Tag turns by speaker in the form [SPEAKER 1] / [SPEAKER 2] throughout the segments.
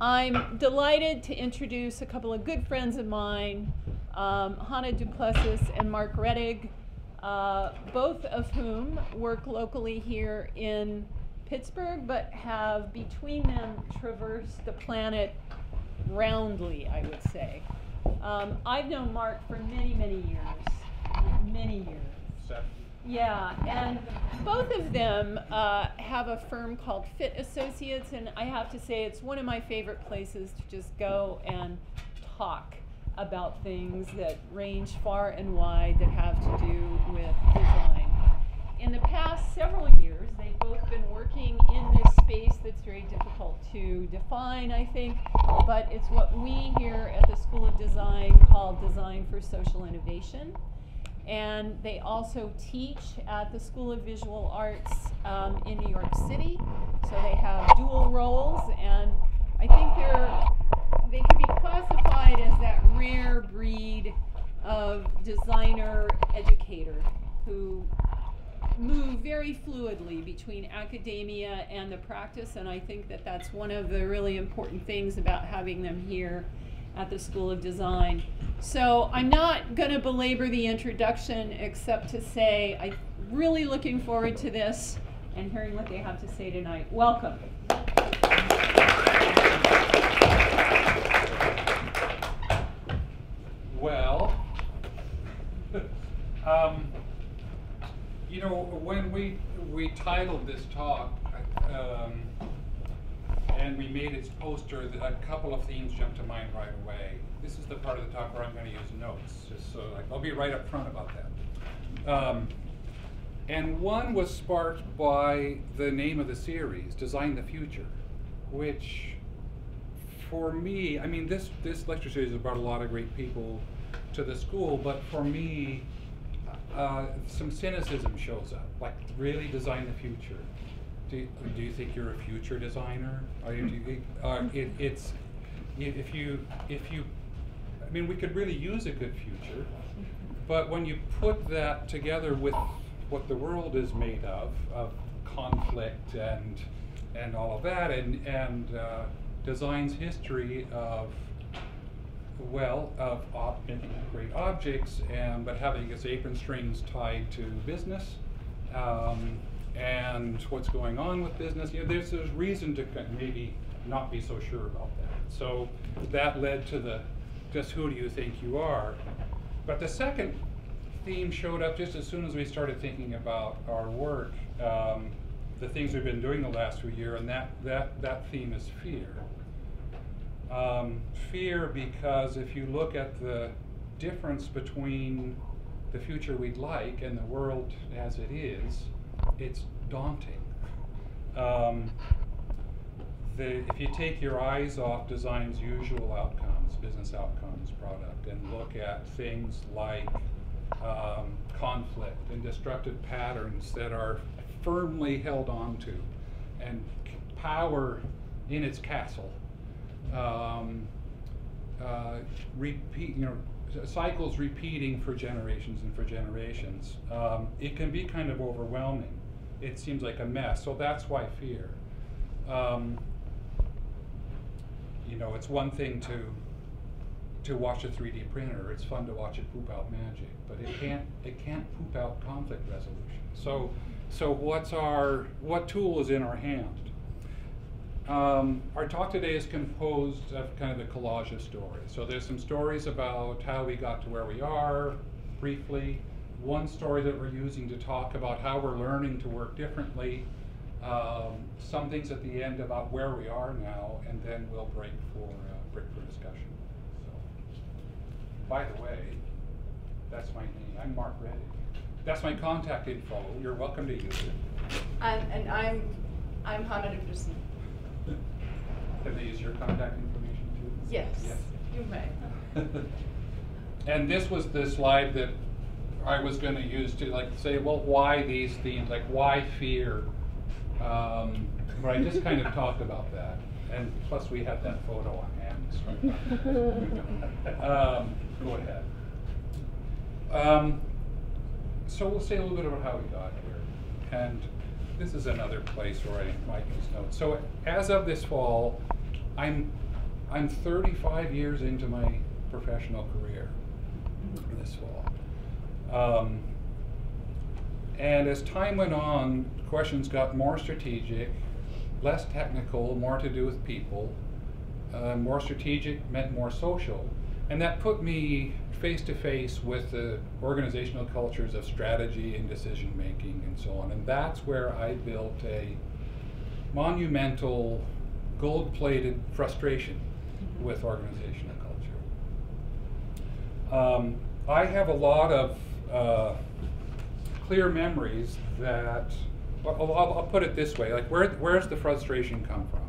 [SPEAKER 1] I'm delighted to introduce a couple of good friends of mine, Hannah du Plessis and Marc Rettig, both of whom work locally here in Pittsburgh, but have between them traversed the planet roundly, I would say. I've known Marc for many, many years.
[SPEAKER 2] 7.
[SPEAKER 1] Yeah, and both of them have a firm called Fit Associates, and I have to say it's one of my favorite places to just go and talk about things that range far and wide that have to do with design. In the past several years, they've both been working in this space that's very difficult to define, I think, but it's what we here at the School of Design call Design for Social Innovation. And they also teach at the School of Visual Arts in New York City. So they have dual roles, and I think they could be classified as that rare breed of designer educator who move very fluidly between academia and the practice, and I think that that's one of the really important things about having them here at the School of Design. So I'm not going to belabor the introduction except to say I'm really looking forward to this and hearing what they have to say tonight. Welcome.
[SPEAKER 2] Well, you know, when we titled this talk and we made its poster, a couple of themes jumped to mind right away. This is the part of the talk where I'm going to use notes, just so I'll be right up front about that. And one was sparked by the name of the series, Design the Future, which for me, I mean, this lecture series has brought a lot of great people to the school, but for me, some cynicism shows up, like really design the future. Do you think you're a future designer? Or if you, I mean, we could really use a good future, but when you put that together with what the world is made of conflict and all of that, and design's history of, well, of making great objects, but having its apron strings tied to business, and what's going on with business. You know, there's reason to maybe not be so sure about that. So that led to the just who do you think you are? But the second theme showed up just as soon as we started thinking about our work, the things we've been doing the last few years, and that theme is fear. Fear because if you look at the difference between the future we'd like and the world as it is, it's daunting. If you take your eyes off design's usual outcomes, business outcomes, product, and look at things like conflict and destructive patterns that are firmly held onto, and power in its castle, cycles repeating for generations and for generations, it can be kind of overwhelming. It seems like a mess, so that's why fear. You know, it's one thing to watch a 3D printer. It's fun to watch it poop out magic, but it can't poop out conflict resolution. So what tool is in our hand? Our talk today is composed of kind of a collage of stories. So there's some stories about how we got to where we are, briefly. One story that we're using to talk about how we're learning to work differently. Some things at the end about where we are now, and then we'll break for discussion. So, by the way, that's my name. I'm Marc Rettig. That's my contact info. You're welcome to use it.
[SPEAKER 3] And I'm Hannah du Plessis.
[SPEAKER 2] Can they use your contact information too?
[SPEAKER 3] Yes,
[SPEAKER 2] yes.
[SPEAKER 3] You may.
[SPEAKER 2] And this was the slide that I was going to use to say, well, why these themes? Like, why fear? But I just kind of talked about that, and plus we had that photo on hand. So go ahead. So we'll say a little bit about how we got here, and this is another place where I might use notes. So as of this fall, I'm I'm 35 years into my professional career this fall. And as time went on, questions got more strategic, less technical, more to do with people. More strategic meant more social. And that put me face to face with the organizational cultures of strategy and decision making and so on. And that's where I built a monumental gold-plated frustration with organizational culture. I have a lot of clear memories that, well, I'll put it this way, like where's the frustration come from?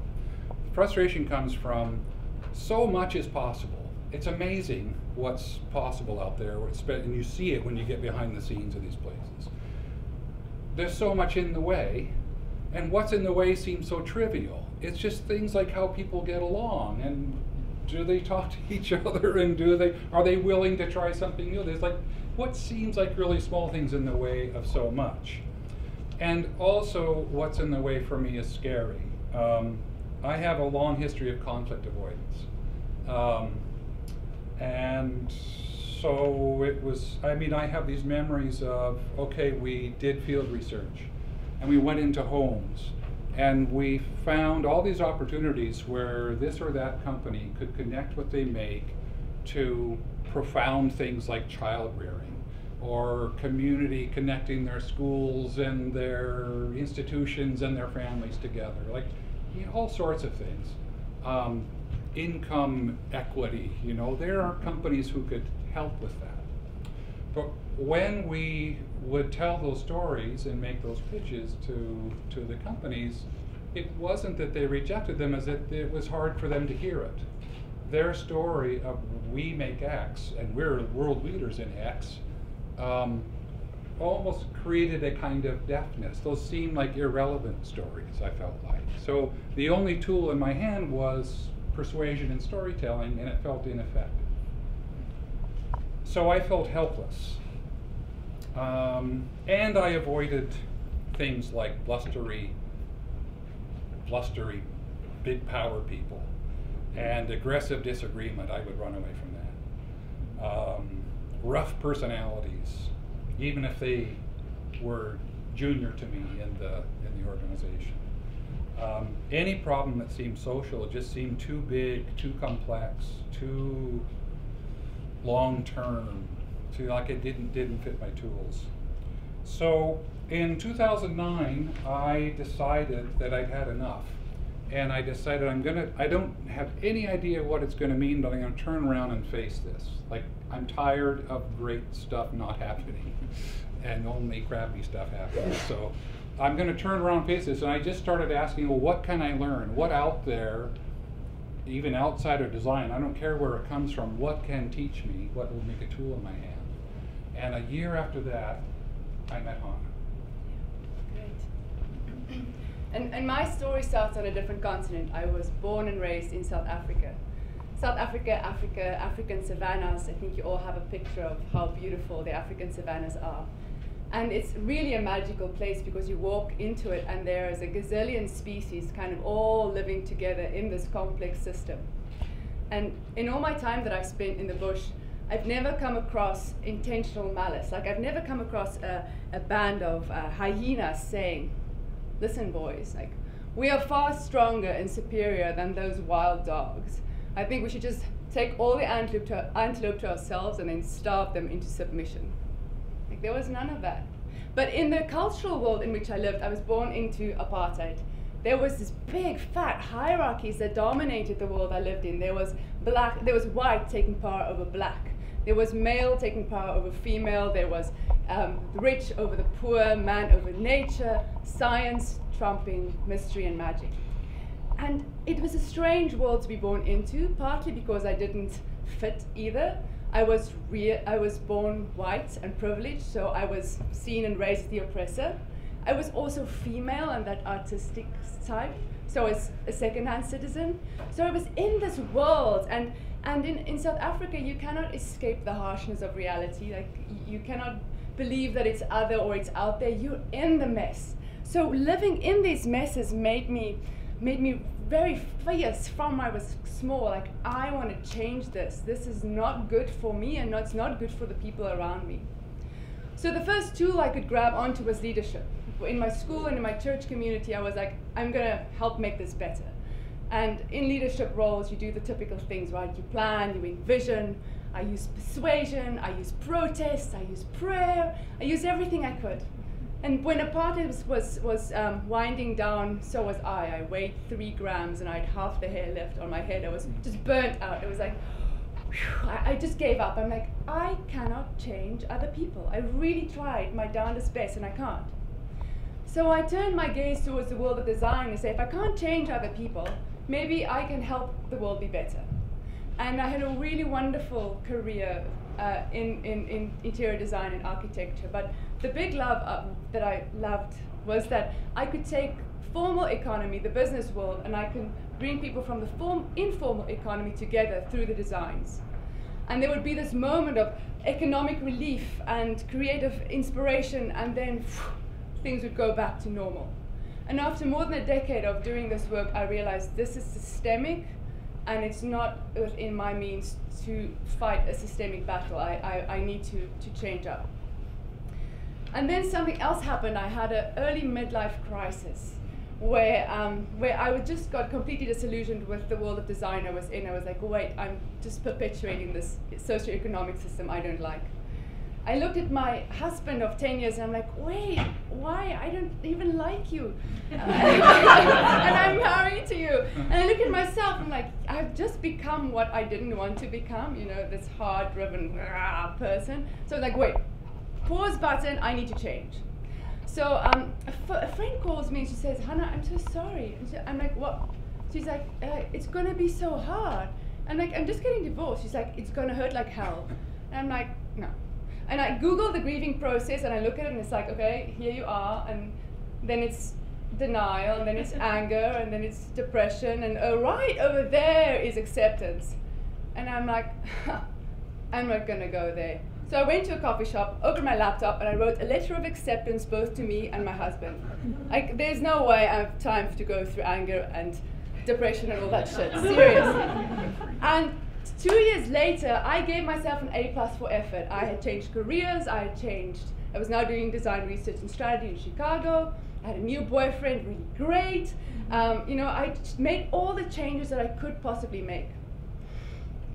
[SPEAKER 2] The frustration comes from so much is possible. It's amazing what's possible out there, and you see it when you get behind the scenes of these places. There's so much in the way, and what's in the way seems so trivial. It's just things like how people get along, and do they talk to each other, and are they willing to try something new? There's like what seems like really small things in the way of so much. And also what's in the way for me is scary. I have a long history of conflict avoidance. And so it was, I mean, I have these memories of, okay, we did field research and we went into homes and we found all these opportunities where this or that company could connect what they make to profound things like child rearing or community connecting their schools and their institutions and their families together, like all sorts of things. Income equity, there are companies who could help with that. But when we would tell those stories and make those pitches to the companies, it wasn't that they rejected them, as that it was hard for them to hear it. Their story of we make X and we're world leaders in X almost created a kind of deafness. Those seemed like irrelevant stories, I felt like. So the only tool in my hand was persuasion and storytelling, and it felt ineffective. So I felt helpless. And I avoided things like blustery, big power people and aggressive disagreement. I would run away from that. Rough personalities, even if they were junior to me in the organization. Any problem that seemed social, it just seemed too big, too complex, too long-term, like it didn't fit my tools. So in 2009, I decided that I'd had enough. And I decided I don't have any idea what it's gonna mean, but I'm gonna turn around and face this. Like, I'm tired of great stuff not happening and only crappy stuff happening. So I'm gonna turn around and face this. And I just started asking, well, what can I learn? What out there, even outside of design, I don't care where it comes from, what can teach me? What will make a tool in my hand? And a year after that, I met Hannah.
[SPEAKER 3] Great. And my story starts on a different continent. I was born and raised in South Africa. South Africa, African savannas. I think you all have a picture of how beautiful the African savannas are. And it's really a magical place because you walk into it and there is a gazillion species kind of all living together in this complex system. And in all my time that I've spent in the bush, I've never come across intentional malice. Like, I've never come across a band of hyenas saying, listen boys, like, we are far stronger and superior than those wild dogs. I think we should just take all the antelope to ourselves and then starve them into submission. Like, there was none of that. But in the cultural world in which I lived, I was born into apartheid. There was this big fat hierarchies that dominated the world I lived in. There was white taking power over black. There was male taking power over female. There was rich over the poor, man over nature, science trumping mystery and magic. And it was a strange world to be born into, partly because I didn't fit either. I was born white and privileged, so I was seen and raised as the oppressor. I was also female and that artistic type, so as a second-hand citizen. So I was in this world, and in South Africa, you cannot escape the harshness of reality. Like, you cannot believe that it's other or it's out there. You're in the mess. So living in these messes made me made me very fierce from I was small. Like, I want to change this. This is not good for me, and it's not good for the people around me. So the first tool I could grab onto was leadership. In my school and in my church community, I was like, I'm going to help make this better. And in leadership roles, you do the typical things, right? You plan, you envision. I use persuasion, I use protest, I use prayer, I use everything I could. And when a party was winding down, so was I. I weighed 3 grams and I had half the hair left on my head. I was just burnt out. It was like, whew, I just gave up. I'm like, I cannot change other people. I really tried my darndest best and I can't. So I turned my gaze towards the world of design and say, if I can't change other people, maybe I can help the world be better. And I had a really wonderful career in interior design and architecture. But the big love that I loved was that I could take formal economy, the business world, and I can bring people from the informal economy together through the designs. And there would be this moment of economic relief and creative inspiration, and then things would go back to normal. And after more than a decade of doing this work, I realized this is systemic, and it's not within my means to fight a systemic battle. I need to change up. And then something else happened. I had an early midlife crisis where I just got completely disillusioned with the world of design I was in. I was like, wait, I'm just perpetuating this socioeconomic system I don't like. I looked at my husband of 10 years and I'm like, wait, why? I don't even like you. And I'm married to you. And I look at myself and I'm like, I've just become what I didn't want to become, you know, this hard-driven person. So I'm like, wait, pause button, I need to change. So a friend calls me and she says, Hannah, I'm so sorry. And I'm like, what? She's like, it's gonna be so hard. I'm like, I'm just getting divorced. She's like, it's gonna hurt like hell. And I'm like, no. And I Google the grieving process and I look at it and it's like, okay, here you are, and then it's denial, and then it's anger, and then it's depression, and right over there is acceptance. And I'm like, I'm not gonna go there. So I went to a coffee shop, opened my laptop, and I wrote a letter of acceptance both to me and my husband. Like, there's no way I have time to go through anger and depression and all that shit, serious. And 2 years later, I gave myself an A+ for effort. I had changed careers, I was now doing design research and strategy in Chicago. I had a new boyfriend, really great. You know, I made all the changes that I could possibly make.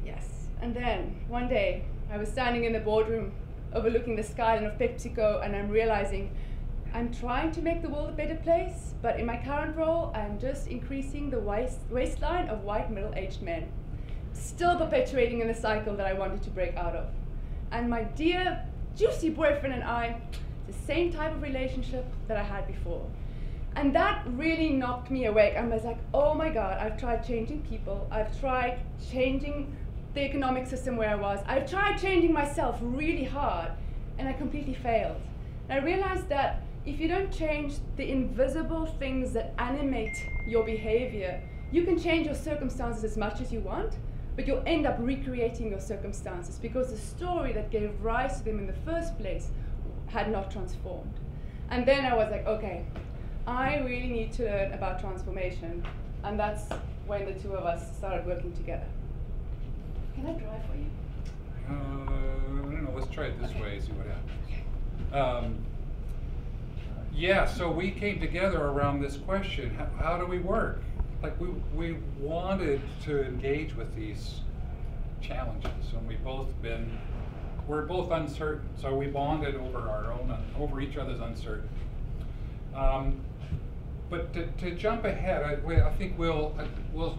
[SPEAKER 3] Yes, and then one day, I was standing in the boardroom overlooking the skyline of PepsiCo, and I'm realizing I'm trying to make the world a better place, but in my current role, I'm just increasing the waistline of white middle-aged men, still perpetuating in the cycle that I wanted to break out of. And my dear, juicy boyfriend and I, the same type of relationship that I had before. And that really knocked me awake. I was like, oh my God, I've tried changing people. I've tried changing the economic system where I was. I've tried changing myself really hard, and I completely failed. And I realized that if you don't change the invisible things that animate your behavior, you can change your circumstances as much as you want, but you'll end up recreating your circumstances because the story that gave rise to them in the first place had not transformed. And then I was like, okay, I really need to learn about transformation. And that's when the two of us started working together. Can I drive for you?
[SPEAKER 2] I don't know, let's try it this way, see what happens. Yeah, so we came together around this question, how do we work? Like, we wanted to engage with these challenges, and we're both uncertain, so we bonded over each other's uncertainty. But to jump ahead, I think we'll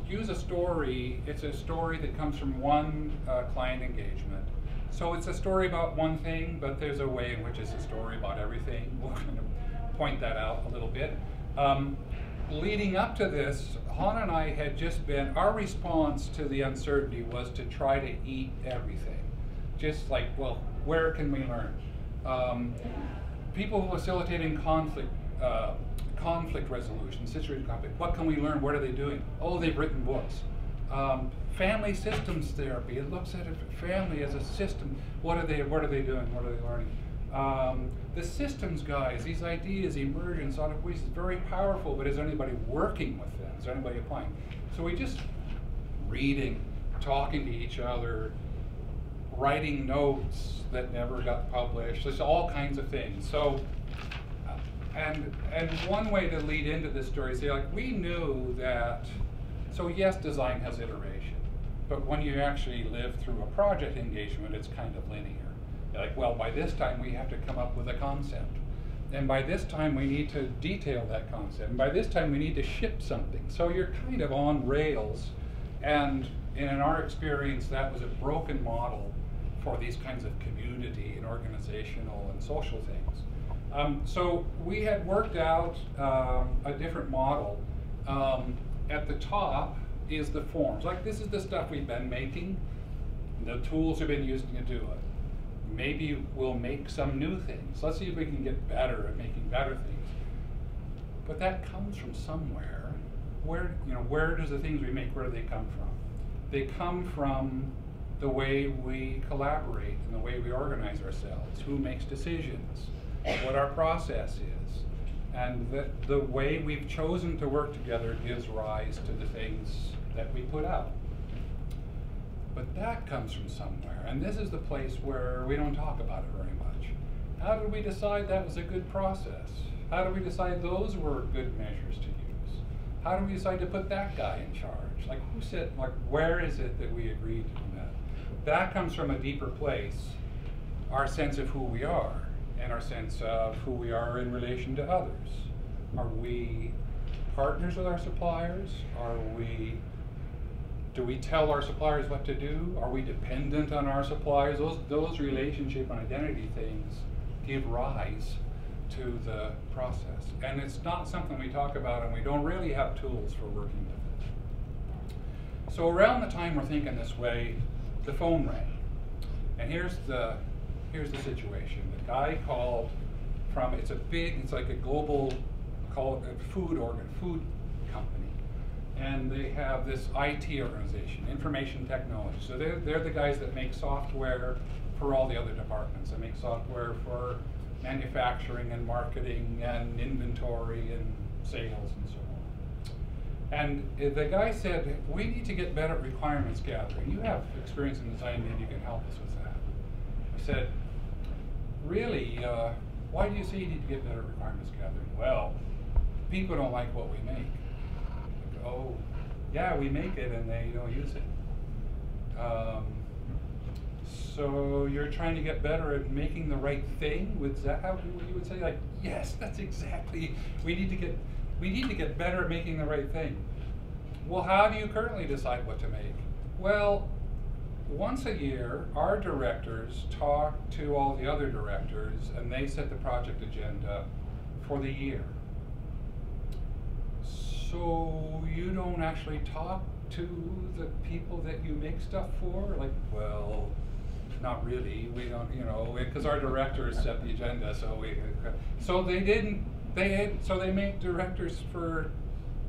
[SPEAKER 2] use a story. It's a story that comes from one client engagement. So it's a story about one thing, but there's a way in which it's a story about everything. We'll kind of point that out a little bit. Leading up to this, Hannah and I had just our response to the uncertainty was to try to eat everything. Just like, well, where can we learn? People facilitating conflict resolution, situation conflict. What can we learn? What are they doing? Oh, they've written books. Family systems therapy. It looks at a family as a system. What are they doing? What are they learning? The systems guys, these ideas emerge in sort of ways very powerful, but is anybody working with them? Is anybody applying? So we just reading, talking to each other, writing notes that never got published, just all kinds of things. So, and one way to lead into this story is say, like, we knew that, so yes, design has iteration, but when you actually live through a project engagement, it's kind of linear. You're like, well, by this time we have to come up with a concept. And by this time we need to detail that concept. And by this time we need to ship something. So you're kind of on rails. And in our experience, that was a broken model for these kinds of community and organizational and social things. So we had worked out a different model. At the top is the forms. Like, this is the stuff we've been making. The tools we've been using to do it. Maybe we'll make some new things. Let's see if we can get better at making better things. But that comes from somewhere. Where does the things we make, where do they come from? They come from the way we collaborate and the way we organize ourselves, who makes decisions, what our process is. And the way we've chosen to work together gives rise to the things that we put out. But that comes from somewhere, and this is the place where we don't talk about it very much. How did we decide that was a good process? How did we decide those were good measures to use? How do we decide to put that guy in charge? Like, who said, like, where is it that we agreed to do that? That comes from a deeper place, our sense of who we are, and our sense of who we are in relation to others. Are we partners with our suppliers? Do we tell our suppliers what to do? Are we dependent on our suppliers? Those relationship and identity things give rise to the process. And it's not something we talk about, and we don't really have tools for working with it. So around the time we're thinking this way, the phone rang. And here's the situation. The guy called from, it's like a global, call it a food company. And they have this IT organization, information technology. So they're the guys that make software for all the other departments. They make software for manufacturing and marketing and inventory and sales and so on. And the guy said, we need to get better at requirements gathering. You have experience in design, maybe you can help us with that. I said, really, why do you say you need to get better at requirements gathering? Well, people don't like what we make. Oh, yeah, we make it and they don't use it. So you're trying to get better at making the right thing? Was that how you would say? Like, yes, that's exactly. We need to get better at making the right thing. Well, how do you currently decide what to make? Well, once a year, our directors talk to all the other directors, and they set the project agenda for the year. So you don't actually talk to the people that you make stuff for? Like, well, not really. We don't, because our directors set the agenda. So they make directors for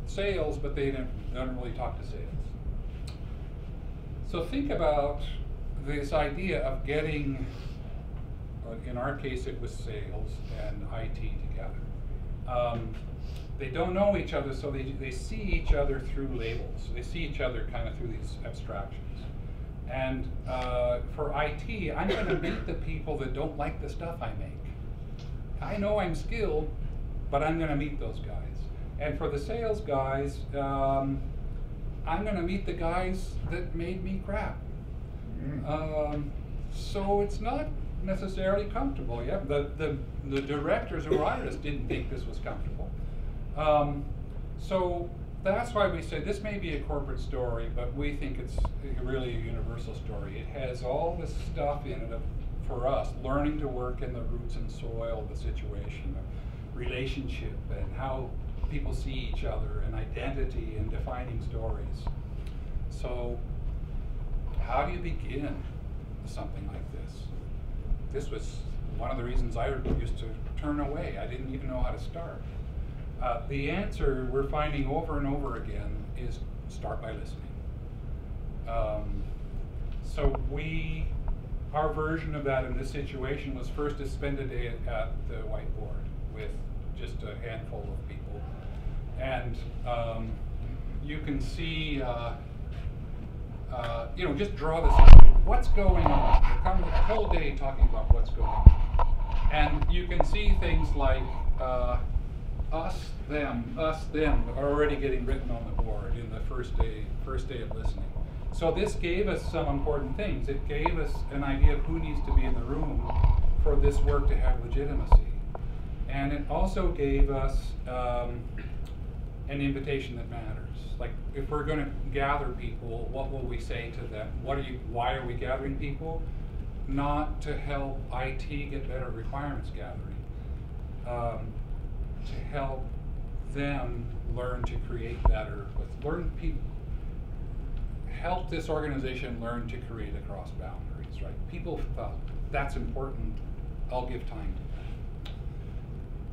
[SPEAKER 2] sales, but they don't really talk to sales. So think about this idea of getting, in our case it was sales and IT together. They don't know each other, so they see each other through labels. They see each other kind of through these abstractions. And for IT, I'm going to meet the people that don't like the stuff I make. I know I'm skilled, but I'm going to meet those guys. And for the sales guys, I'm going to meet the guys that made me crap. So it's not necessarily comfortable. Yeah, the directors who hired us didn't think this was comfortable. So that's why we say this may be a corporate story, but we think it's really a universal story. It has all this stuff in it for us, learning to work in the roots and soil of the situation, of relationship, and how people see each other, and identity, and defining stories. So how do you begin something like this? This was one of the reasons I used to turn away. I didn't even know how to start. The answer we're finding over and over again is start by listening. So we our version of that in this situation was first to spend a day at the whiteboard with just a handful of people. And you can see, you know, just draw this up. What's going on? We're coming the whole day talking about what's going on. And you can see things like us, them are already getting written on the board in the first day of listening. So this gave us some important things. It gave us an idea of who needs to be in the room for this work to have legitimacy. And it also gave us an invitation that matters. Like, if we're going to gather people, what will we say to them? Why are we gathering people? Not to help IT get better requirements gathering. To help them learn to create better, help this organization learn to create across boundaries, right? People thought, that's important, I'll give time to that.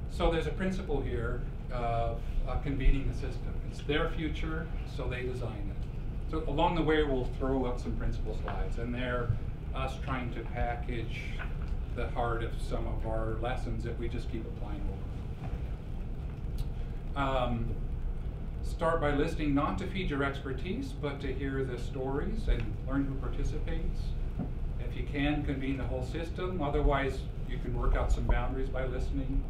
[SPEAKER 2] So there's a principle here of convening the system. It's their future, so they design it. So along the way, we'll throw up some principle slides, and they're us trying to package the heart of some of our lessons that we just keep applying over. Start by listening, not to feed your expertise, but to hear the stories and learn who participates. If you can, convene the whole system. Otherwise, you can work out some boundaries by listening.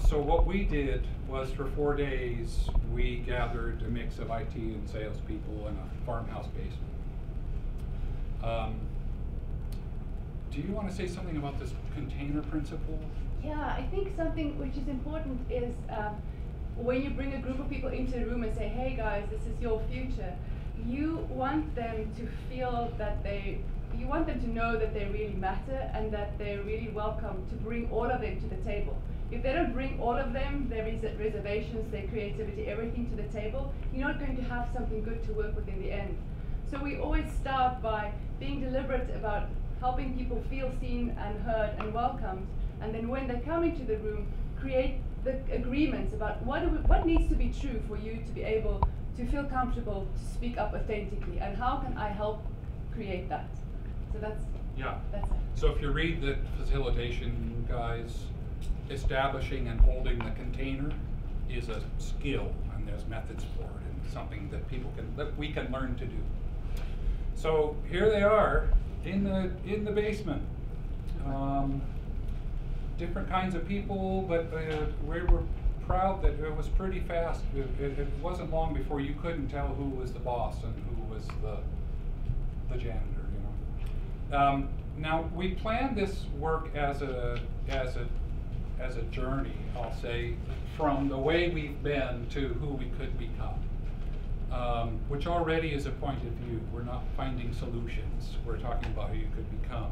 [SPEAKER 2] So what we did was, for 4 days, we gathered a mix of IT and salespeople in a farmhouse basement. Do you want to say something about this container principle?
[SPEAKER 3] Yeah, I think something which is important is when you bring a group of people into a room and say, hey guys, this is your future, you want them to feel that you want them to know that they really matter and that they're really welcome to bring all of them to the table. If they don't bring all of them, their reservations, their creativity, everything to the table, you're not going to have something good to work with in the end. So we always start by being deliberate about helping people feel seen and heard and welcomed, and then when they come into the room, create the agreements about what needs to be true for you to be able to feel comfortable to speak up authentically, and how can I help create that. So that's it.
[SPEAKER 2] So if you read the facilitation guys, establishing and holding the container is a skill, and there's methods for it, and something that we can learn to do. So here they are in the basement. Different kinds of people, but we were proud that it was pretty fast. It wasn't long before you couldn't tell who was the boss and who was the janitor. You know. Now we planned this work as a journey, I'll say, from the way we've been to who we could become, which already is a point of view. We're not finding solutions. We're talking about who you could become.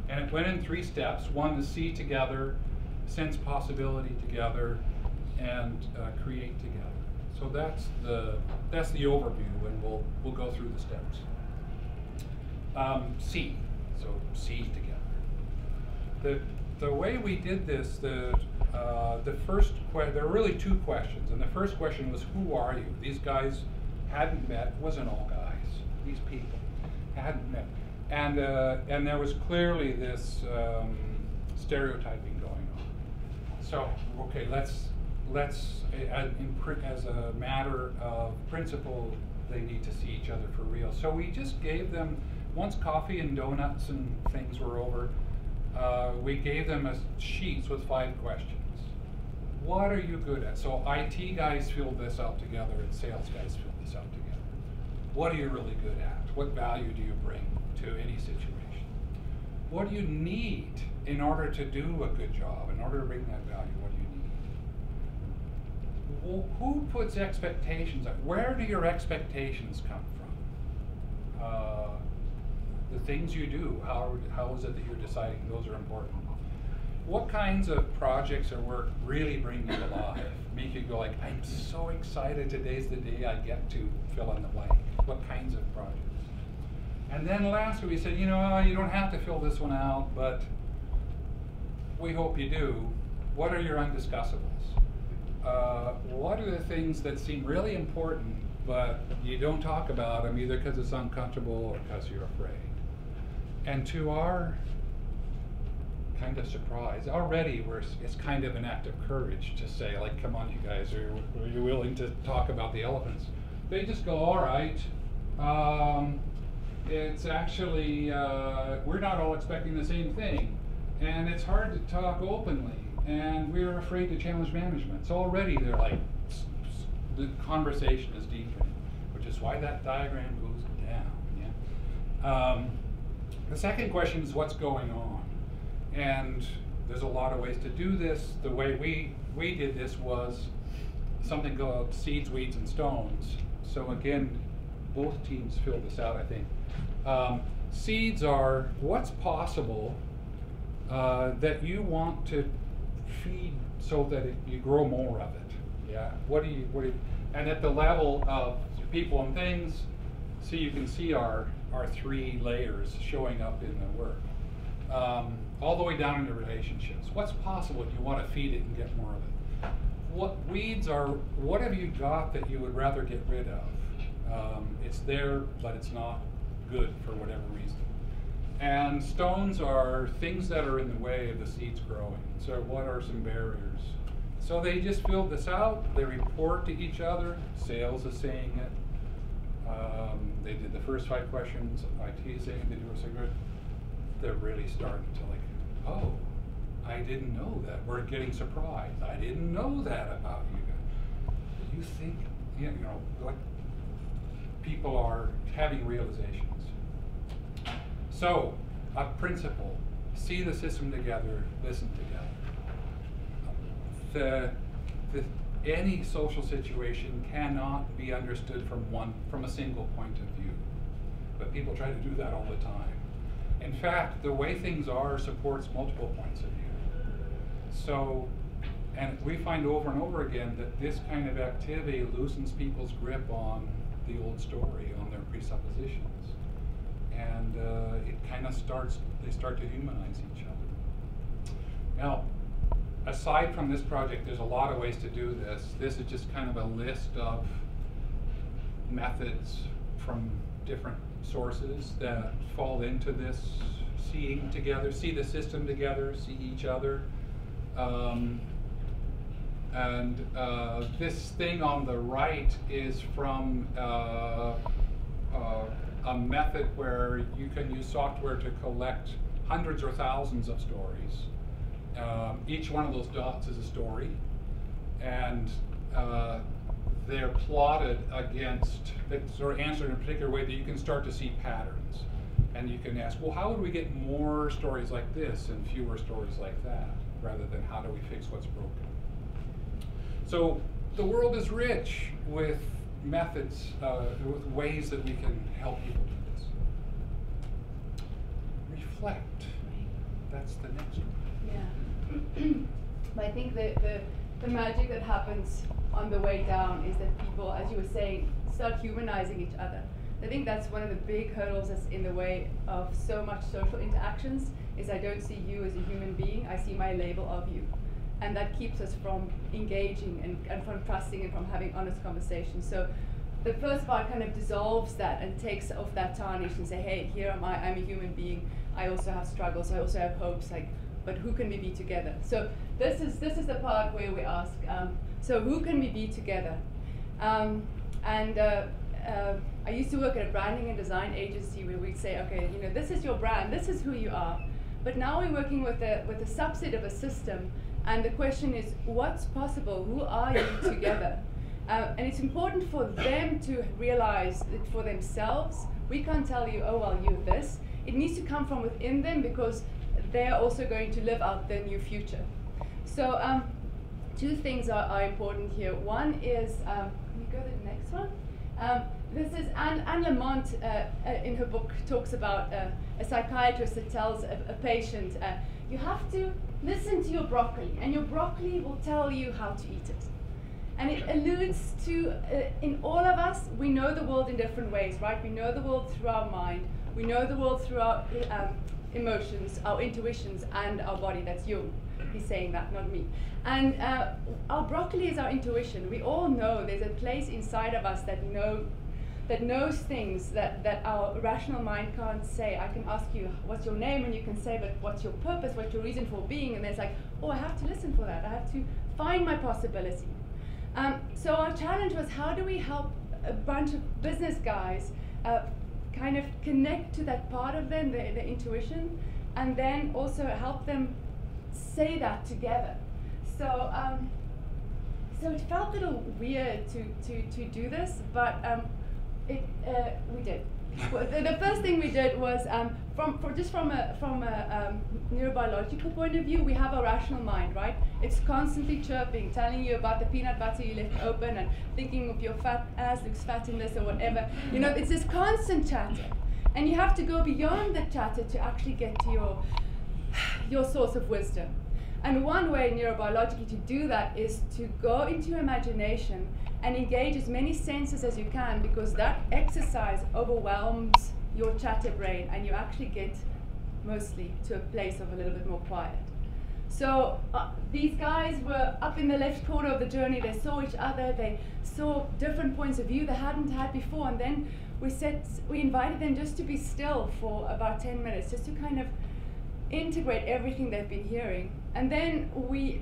[SPEAKER 2] And it went in 3 steps. One is see together, sense possibility together, and create together. So that's the overview, and we'll go through the steps. See, so see together. The way we did this, there were really 2 questions, and the first question was, who are you? These guys hadn't met. It wasn't all guys. These people hadn't met. And there was clearly this stereotyping going on. So, okay, let's as a matter of principle, they need to see each other for real. So we just gave them, once coffee and donuts and things were over, we gave them sheets with 5 questions. What are you good at? So IT guys filled this out together, and sales guys filled this out together. What are you really good at? What value do you bring to any situation? What do you need in order to do a good job? In order to bring that value, what do you need? Well, who puts expectations up? Where do your expectations come from? The things you do, how is it that you're deciding those are important? What kinds of projects or work really bring you alive? Make you go like, I'm so excited, today's the day I get to fill in the blank. What kinds of projects? And then lastly, we said, you know, you don't have to fill this one out, but we hope you do. What are your undiscussables? What are the things that seem really important, but you don't talk about them either because it's uncomfortable or because you're afraid? And to our kind of surprise, already it's kind of an act of courage to say, like, come on, you guys, are you willing to talk about the elephants? They just go, all right, it's actually, we're not all expecting the same thing, and it's hard to talk openly, and we're afraid to challenge management. So already they're like, the conversation is deepening, which is why that diagram goes down. Yeah. The second question is what's going on, and there's a lot of ways to do this. The way we did this was something called seeds, weeds, and stones. So again, both teams filled this out, I think. Seeds are what's possible that you want to feed so that you grow more of it. Yeah. What do you, and at the level of people and things, so you can see our 3 layers showing up in the work. All the way down into relationships. What's possible if you want to feed it and get more of it? What weeds are, what have you got that you would rather get rid of? It's there, but it's not good for whatever reason. And stones are things that are in the way of the seeds growing. So what are some barriers? So they just filled this out. They report to each other. Sales is saying it. They did the first 5 questions. IT is saying they do it so good. They're really starting to like, oh, I didn't know that. We're getting surprised. I didn't know that about you guys. You think, you know, like people are having realizations. So, a principle, see the system together, listen together. Any social situation cannot be understood from a single point of view. But people try to do that all the time. In fact, the way things are supports multiple points of view. So, and we find over and over again that this kind of activity loosens people's grip on the old story, on their presuppositions. And it kind of they start to humanize each other. Now, aside from this project, there's a lot of ways to do this. This is just kind of a list of methods from different sources that fall into this seeing together, see the system together, see each other. This thing on the right is from a method where you can use software to collect hundreds or thousands of stories. Each one of those dots is a story, and they're plotted against, sort of answered in a particular way that you can start to see patterns. And you can ask, well, how would we get more stories like this and fewer stories like that, rather than how do we fix what's broken? So the world is rich with methods, with ways that we can help people do this. Reflect. That's the next one.
[SPEAKER 3] Yeah. I think the magic that happens on the way down is that people, as you were saying, start humanizing each other. I think that's one of the big hurdles that's in the way of so much social interactions, is I don't see you as a human being, I see my label of you. And that keeps us from engaging and from trusting and from having honest conversations. So the first part kind of dissolves that and takes off that tarnish and say, hey, here am I, I'm a human being, I also have struggles, I also have hopes, like, but who can we be together? So this is the part where we ask, so who can we be together? I used to work at a branding and design agency where we'd say, okay, you know, this is your brand, this is who you are. But now we're working with a subset of a system, and the question is, what's possible? Who are you together? And it's important for them to realize that for themselves, we can't tell you, oh, well, you're this. It needs to come from within them, because they're also going to live out their new future. So 2 things are important here. One is, can you go to the next one? This is Anne Lamont in her book talks about a psychiatrist that tells a patient, you have to listen to your broccoli, and your broccoli will tell you how to eat it. And it alludes to, in all of us, we know the world in different ways, right? We know the world through our mind, we know the world through our emotions, our intuitions, and our body. That's Jung. He's saying that, not me. And our broccoli is our intuition. We all know there's a place inside of us that that knows things that our rational mind can't say. I can ask you, what's your name? And you can say, but what's your purpose? What's your reason for being? And there's like, oh, I have to listen for that. I have to find my possibility. So our challenge was, how do we help a bunch of business guys kind of connect to that part of them, their intuition, and then also help them say that together. So so it felt a little weird to do this, but we did. Well, the first thing we did was from a neurobiological point of view, we have a rational mind, right? It's constantly chirping, telling you about the peanut butter you left open, and thinking of your fat ass looks fat in this or whatever. You know, it's this constant chatter, and you have to go beyond the chatter to actually get to your source of wisdom. And one way neurobiologically to do that is to go into your imagination and engage as many senses as you can, because that exercise overwhelms your chatter brain, and you actually get mostly to a place of a little bit more quiet. So these guys were up in the left corner of the journey. They saw each other. They saw different points of view they hadn't had before. And then we invited them just to be still for about 10 minutes, just to kind of integrate everything they've been hearing. And then we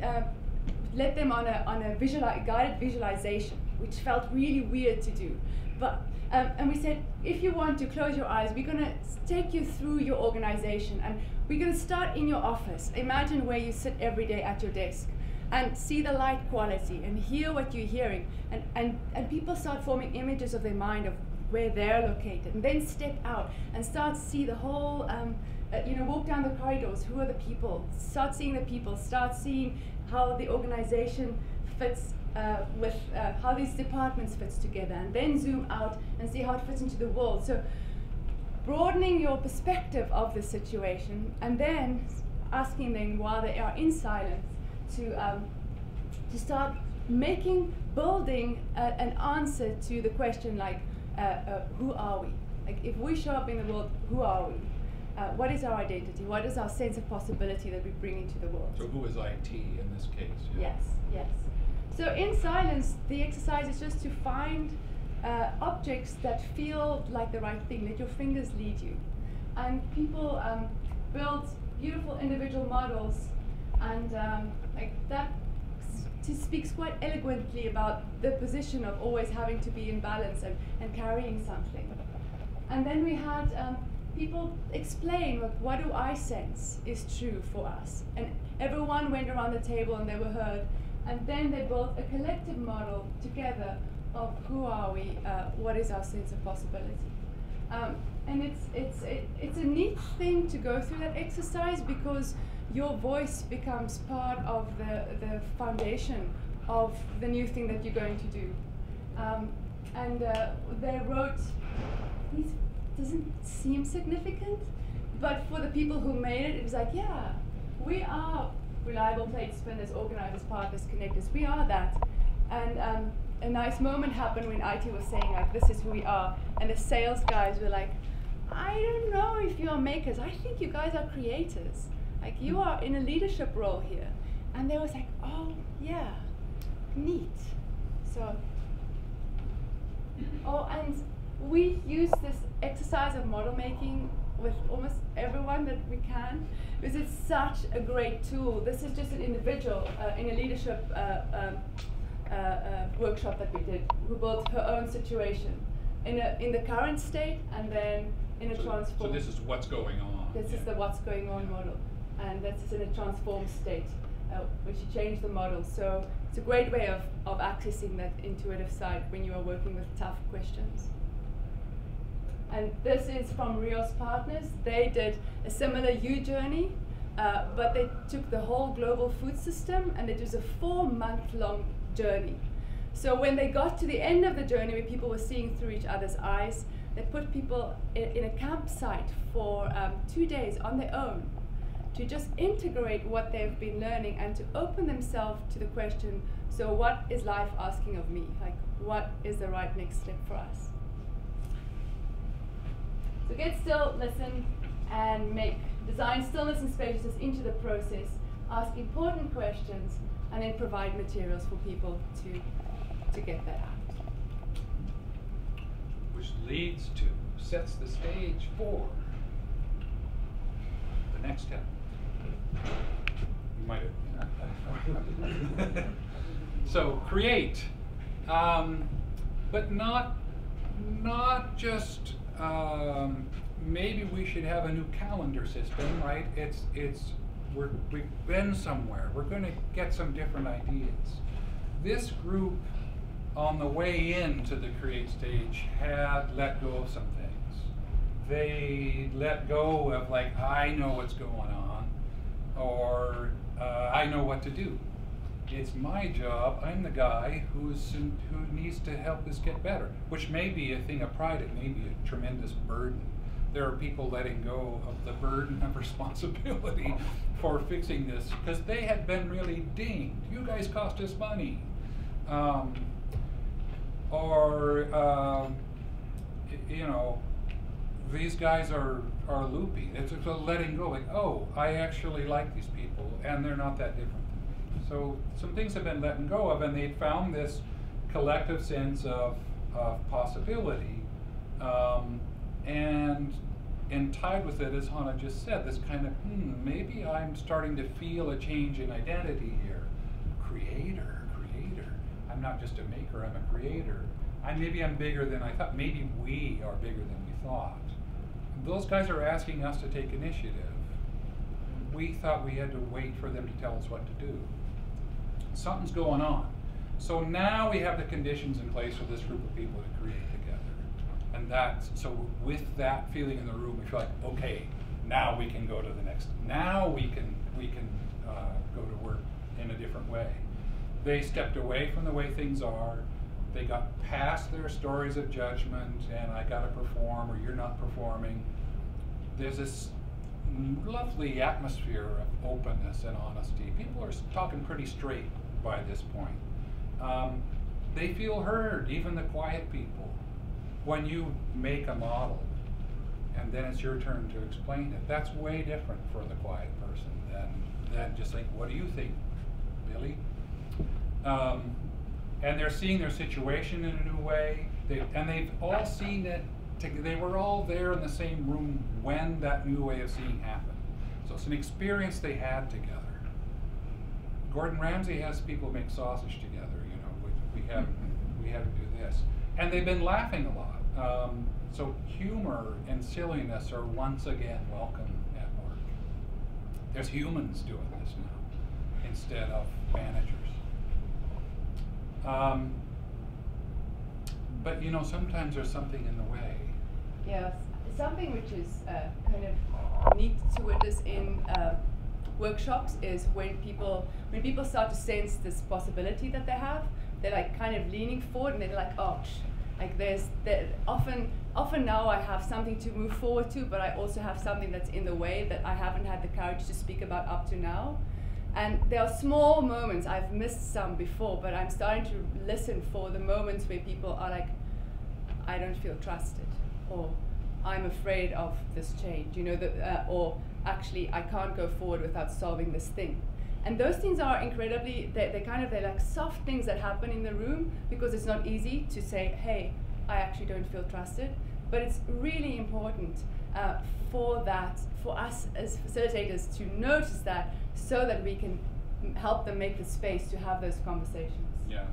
[SPEAKER 3] led them on a guided visualization, which felt really weird to do. But and we said, if you want to close your eyes, we're going to take you through your organization, and we're going to start in your office. Imagine where you sit every day at your desk, and see the light quality, and hear what you're hearing. And people start forming images of their mind of where they're located, and then step out and start to see the whole, walk down the corridors. Who are the people? Start seeing the people. Start seeing how the organization fits with how these departments fits together, and then zoom out and see how it fits into the world. So broadening your perspective of the situation, and then asking them while they are in silence to start building an answer to the question like, who are we? Like, if we show up in the world, who are we? What is our identity? What is our sense of possibility that we bring into the world?
[SPEAKER 2] So who is IT in this case? Yeah.
[SPEAKER 3] Yes, yes. So in silence, the exercise is just to find objects that feel like the right thing. Let your fingers lead you. And people build beautiful individual models, and like that speaks quite eloquently about the position of always having to be in balance and carrying something. And then we had people explain, what do I sense is true for us? And everyone went around the table and they were heard. And then they built a collective model together of who are we, what is our sense of possibility. And it's a neat thing to go through that exercise, because your voice becomes part of the foundation of the new thing that you're going to do. They wrote, these doesn't seem significant, but for the people who made it, it was like, yeah, we are reliable plate spinners, organizers, partners, connectors. We are that. And a nice moment happened when IT was saying, like, this is who we are. And the sales guys were like, I don't know if you are makers. I think you guys are creators. Like, you are in a leadership role here. And they was like, oh, yeah, neat. So, and we use this exercise of model making with almost everyone that we can, because it's such a great tool. This is just an individual in a leadership workshop that we did, who built her own situation in the current state, and then in a transform.
[SPEAKER 2] So this is what's going on.
[SPEAKER 3] This is the what's going on model, and that's in a transformed state, when she changed the model. So it's a great way of accessing that intuitive side when you are working with tough questions. And this is from Rios Partners. They did a similar U-journey, but they took the whole global food system, and it was a 4-month-long journey. So when they got to the end of the journey, where people were seeing through each other's eyes, they put people in a campsite for 2 days on their own to just integrate what they've been learning and to open themselves to the question, so what is life asking of me? Like, what is the right next step for us? So get still, listen, and make. Design stillness and spaciousness into the process, ask important questions, and then provide materials for people to get that out.
[SPEAKER 2] Which which leads to, sets the stage for the next step. You might have. So create, but not just. Maybe we should have a new calendar system, right? We've been somewhere. We're going to get some different ideas. This group, on the way into the create stage, had let go of some things. They let go of, like, I know what's going on, or I know what to do. It's my job. I'm the guy who needs to help this get better, which may be a thing of pride. It may be a tremendous burden. There are people letting go of the burden of responsibility for fixing this because they had been really dinged. You guys cost us money. You know, these guys are loopy. It's a letting go, like, oh, I actually like these people and they're not that different than me. So some things have been let go of, and they found this collective sense of possibility. And tied with it, as Hannah just said, this kind of, maybe I'm starting to feel a change in identity here. Creator. I'm not just a maker, I'm a creator. Maybe I'm bigger than I thought. Maybe we are bigger than we thought. Those guys are asking us to take initiative. We thought we had to wait for them to tell us what to do. Something's going on. So now we have the conditions in place for this group of people to create together. And so with that feeling in the room, we feel like, okay, now we can go to the next. Now we can go to work in a different way. They stepped away from the way things are. They got past their stories of judgment and I got to perform or you're not performing. There's this lovely atmosphere of openness and honesty. People are talking pretty straight by this point. They feel heard, even the quiet people. When you make a model and then it's your turn to explain it, that's way different for the quiet person than just like, what do you think, Billy? And they're seeing their situation in a new way. They've all seen it. They were all there in the same room when that new way of seeing happened. So it's an experience they had together. Gordon Ramsay has people make sausage together. You know, we had to do this, and they've been laughing a lot. So humor and silliness are once again welcome at work. There's humans doing this now instead of managers. But you know, sometimes there's something in the way.
[SPEAKER 3] Yes, something which is kind of neat to witness in workshops is when people start to sense this possibility that they have, they're like kind of leaning forward and they're like, oh, like often now I have something to move forward to, but I also have something that's in the way that I haven't had the courage to speak about up to now. And there are small moments, I've missed some before, but I'm starting to listen for the moments where people are like, I don't feel trusted, or I'm afraid of this change, you know, or actually I can't go forward without solving this thing. And those things are incredibly, they're like soft things that happen in the room because it's not easy to say, hey, I actually don't feel trusted. But it's really important for us as facilitators to notice that so that we can help them make the space to have those conversations.
[SPEAKER 2] Yeah,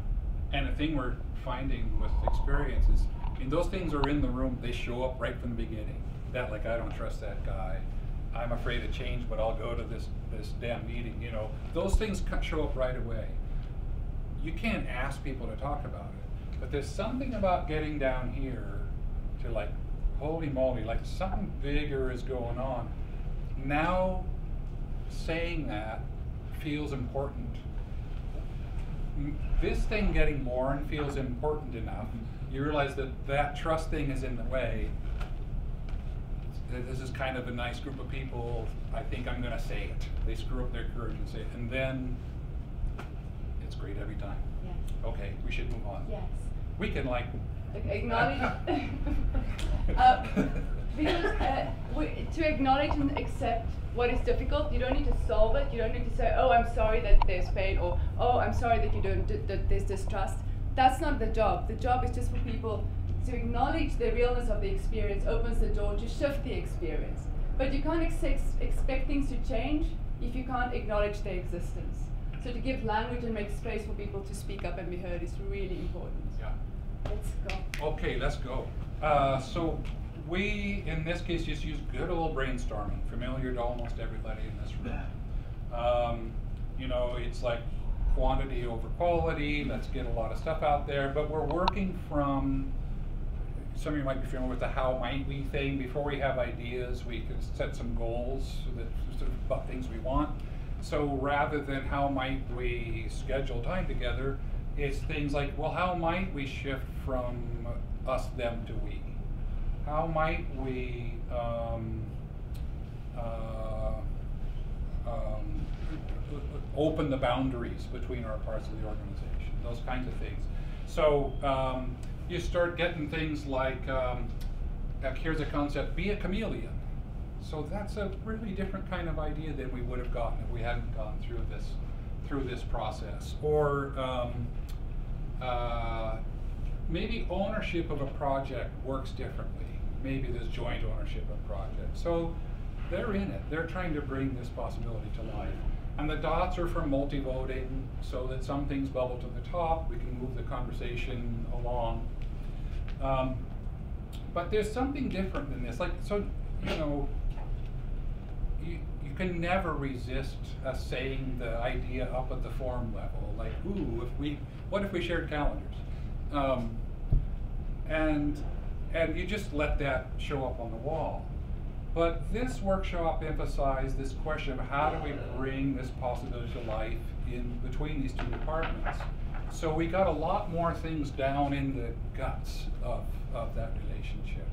[SPEAKER 2] and the thing we're finding with experience is, those things are in the room, they show up right from the beginning. That, like, I don't trust that guy, I'm afraid of change, but I'll go to this damn meeting, you know. Those things show up right away. You can't ask people to talk about it, but there's something about getting down here to like, holy moly, like something bigger is going on. Now, saying that feels important. This thing getting born feels important enough. You realize that trust thing is in the way. This is kind of a nice group of people. I think I'm going to say it. They screw up their courage and say it. And then it's great every time.
[SPEAKER 3] Yes.
[SPEAKER 2] Okay, we should move on.
[SPEAKER 3] Yes.
[SPEAKER 2] We can like
[SPEAKER 3] acknowledge because to acknowledge and accept what is difficult, you don't need to solve it. You don't need to say, oh, I'm sorry that there's pain, or oh, I'm sorry that that there's distrust. That's not the job. The job is just for people So acknowledge the realness of the experience opens the door to shift the experience. But you can't expect things to change if you can't acknowledge their existence. So to give language and make space for people to speak up and be heard is really important.
[SPEAKER 2] Yeah.
[SPEAKER 3] Let's go.
[SPEAKER 2] Okay, let's go. So we, in this case, just use good old brainstorming, familiar to almost everybody in this room. You know, it's like quantity over quality, let's get a lot of stuff out there, but we're working from, some of you might be familiar with the how might we thing. Before we have ideas, we can set some goals that sort of about things we want. So rather than how might we schedule time together, it's things like, well, how might we shift from us, them to we? How might we open the boundaries between our parts of the organization? Those kinds of things. So you start getting things like here's a concept, be a chameleon. So that's a really different kind of idea than we would have gotten if we hadn't gone through this process. Or maybe ownership of a project works differently. Maybe there's joint ownership of projects. So they're in it. They're trying to bring this possibility to life. And the dots are for multi-voting, so that some things bubble to the top. We can move the conversation along. But there's something different than this. Like, so, you know, you can never resist us saying the idea up at the form level. Like, ooh, what if we shared calendars? And you just let that show up on the wall. But this workshop emphasized this question of how do we bring this possibility to life in between these two departments. So we got a lot more things down in the guts of that relationship.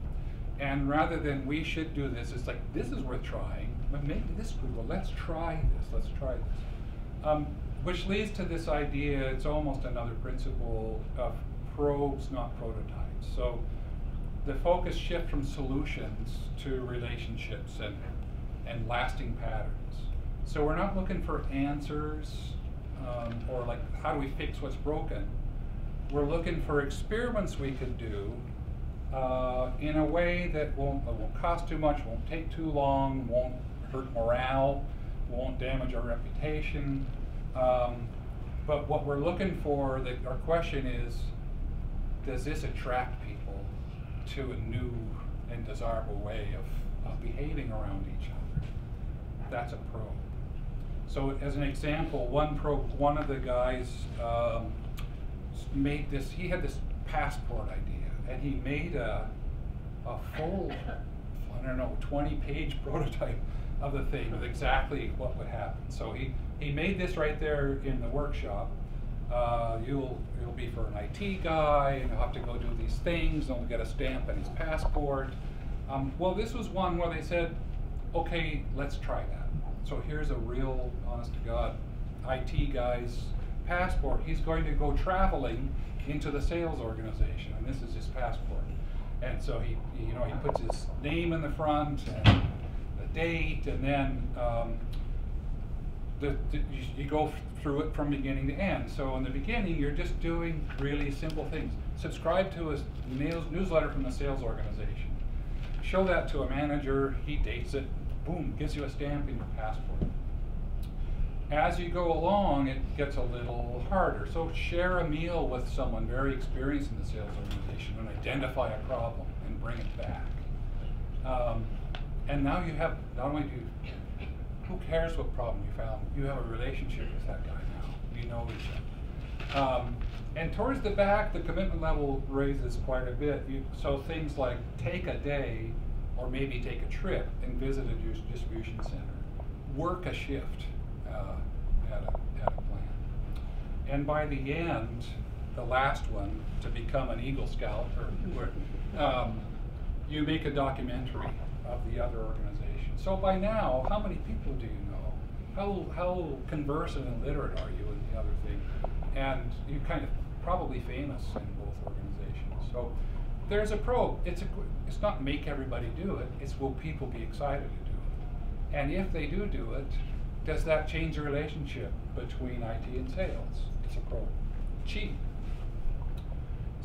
[SPEAKER 2] And rather than we should do this, it's like, this is worth trying, but maybe this could, well, let's try this. Which leads to this idea, it's almost another principle of probes, not prototypes. So the focus shift from solutions to relationships and lasting patterns. So we're not looking for answers or like, how do we fix what's broken? We're looking for experiments we could do in a way that won't cost too much, won't take too long, won't hurt morale, won't damage our reputation. But what we're looking for, our question is, does this attract people to a new and desirable way of behaving around each other? That's a probe. So as an example, one of the guys made this, he had this passport idea, and he made a full, I don't know, 20-page prototype of the thing with exactly what would happen. So he made this right there in the workshop. It'll be for an IT guy, and he'll have to go do these things, and he'll get a stamp on his passport. Well, this was one where they said, okay, let's try that. So here's a real, honest to God, IT guy's passport. He's going to go traveling into the sales organization, and this is his passport. And so he puts his name in the front and the date, and then you go through it from beginning to end. So in the beginning, you're just doing really simple things. Subscribe to his newsletter from the sales organization. Show that to a manager, he dates it, boom, gives you a stamp in your passport. As you go along, it gets a little harder. So share a meal with someone very experienced in the sales organization and identify a problem and bring it back. And now you have, not only do you, who cares what problem you found, you have a relationship with that guy now. You know each other. And towards the back, the commitment level raises quite a bit. So things like take a day, or maybe take a trip and visit a distribution center. Work a shift at a plant. And by the end, the last one, to become an Eagle Scout, you make a documentary of the other organization. So by now, how many people do you know? How conversant and literate are you in the other thing? And you're kind of probably famous in both organizations. So there's a probe. It's not make everybody do it, it's will people be excited to do it? And if they do it, does that change the relationship between IT and sales? It's a probe. Cheap.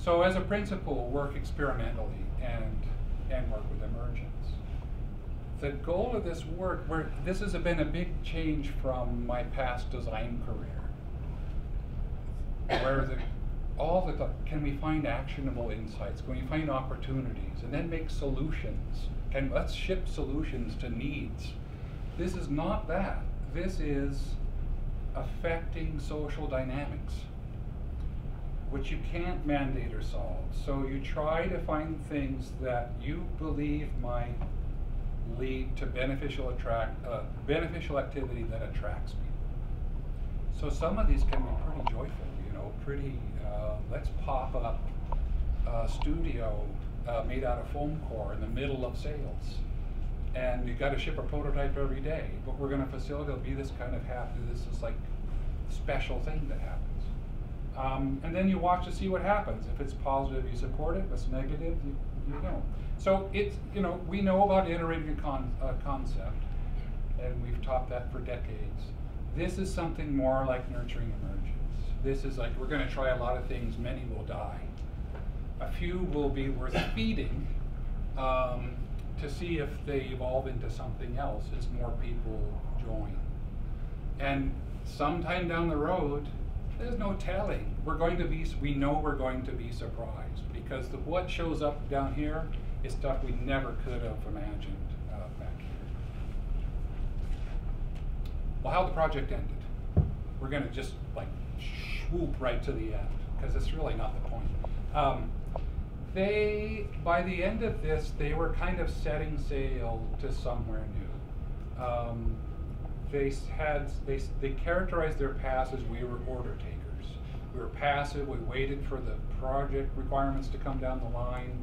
[SPEAKER 2] So as a principal, work experimentally and work with emergence. The goal of this work, this has been a big change from my past design career, where can we find actionable insights? Can we find opportunities and then make solutions? Let's ship solutions to needs. This is not that. This is affecting social dynamics, which you can't mandate or solve. So you try to find things that you believe might lead to beneficial activity that attracts people. So some of these can be pretty joyful, let's pop up a studio made out of foam core in the middle of sales. And you've got to ship a prototype every day, but we're going to facilitate, it'll be this kind of this is like special thing that happens. And then you watch to see what happens. If it's positive, you support it. If it's negative, you don't. So it's, we know about iterating a concept, and we've taught that for decades. This is something more like nurturing emergence. This is like, we're going to try a lot of things, many will die. A few will be worth feeding to see if they evolve into something else as more people join. And sometime down the road, there's no telling. We know we're going to be surprised, because what shows up down here is stuff we never could have imagined back here. Well, how the project ended. We're going to just like swoop right to the end, because it's really not the point. By the end of this, they were kind of setting sail to somewhere new. They characterized their past as we were order takers. We were passive, we waited for the project requirements to come down the line,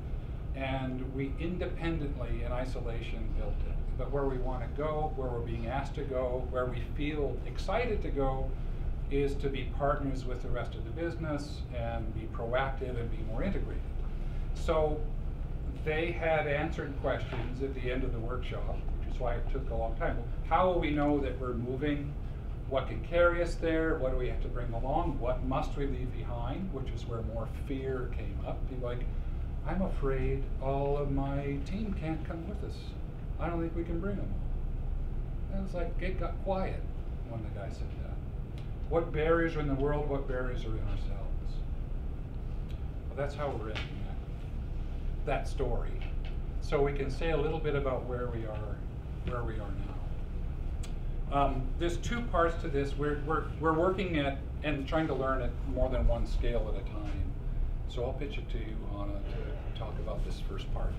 [SPEAKER 2] and we independently, in isolation, built it. But where we want to go, where we're being asked to go, where we feel excited to go, is to be partners with the rest of the business and be proactive and be more integrated. So they had answered questions at the end of the workshop, which is why it took a long time. How will we know that we're moving? What can carry us there? What do we have to bring along? What must we leave behind? Which is where more fear came up. People like, I'm afraid all of my team can't come with us. I don't think we can bring them. And it was like, it got quiet when the guy said that. What barriers are in the world? What barriers are in ourselves? Well, that's how we're ending that story. So we can say a little bit about where we are now. There's two parts to this. We're working at and trying to learn at more than one scale at a time. So I'll pitch it to you, Anna, to talk about this first part.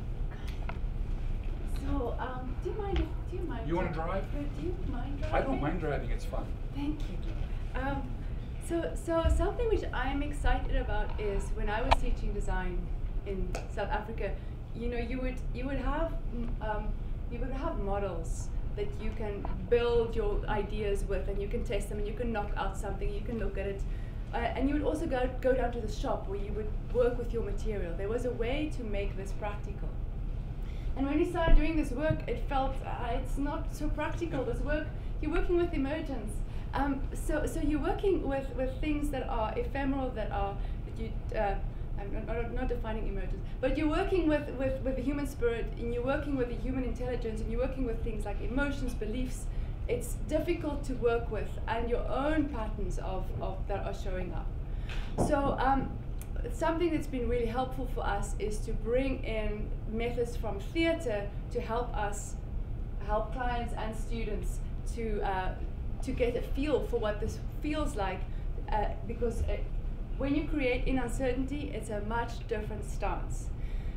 [SPEAKER 3] So, do you mind?
[SPEAKER 2] You want to drive?
[SPEAKER 3] Do you mind driving?
[SPEAKER 2] I don't mind driving. It's fun.
[SPEAKER 3] Thank you. So something which I'm excited about is when I was teaching design in South Africa, you would have models that you can build your ideas with, and you can test them, and you can knock out something, you can look at it, and you would also go down to the shop where you would work with your material. There was a way to make this practical. And when we started doing this work, it felt it's not so practical. This work, you're working with emergence. So you're working with things that are ephemeral, I'm not defining emergence, but you're working with the human spirit, and you're working with the human intelligence, and you're working with things like emotions, beliefs. It's difficult to work with, and your own patterns of that are showing up. So something that's been really helpful for us is to bring in methods from theater to help clients and students to get a feel for what this feels like, because when you create in uncertainty, it's a much different stance.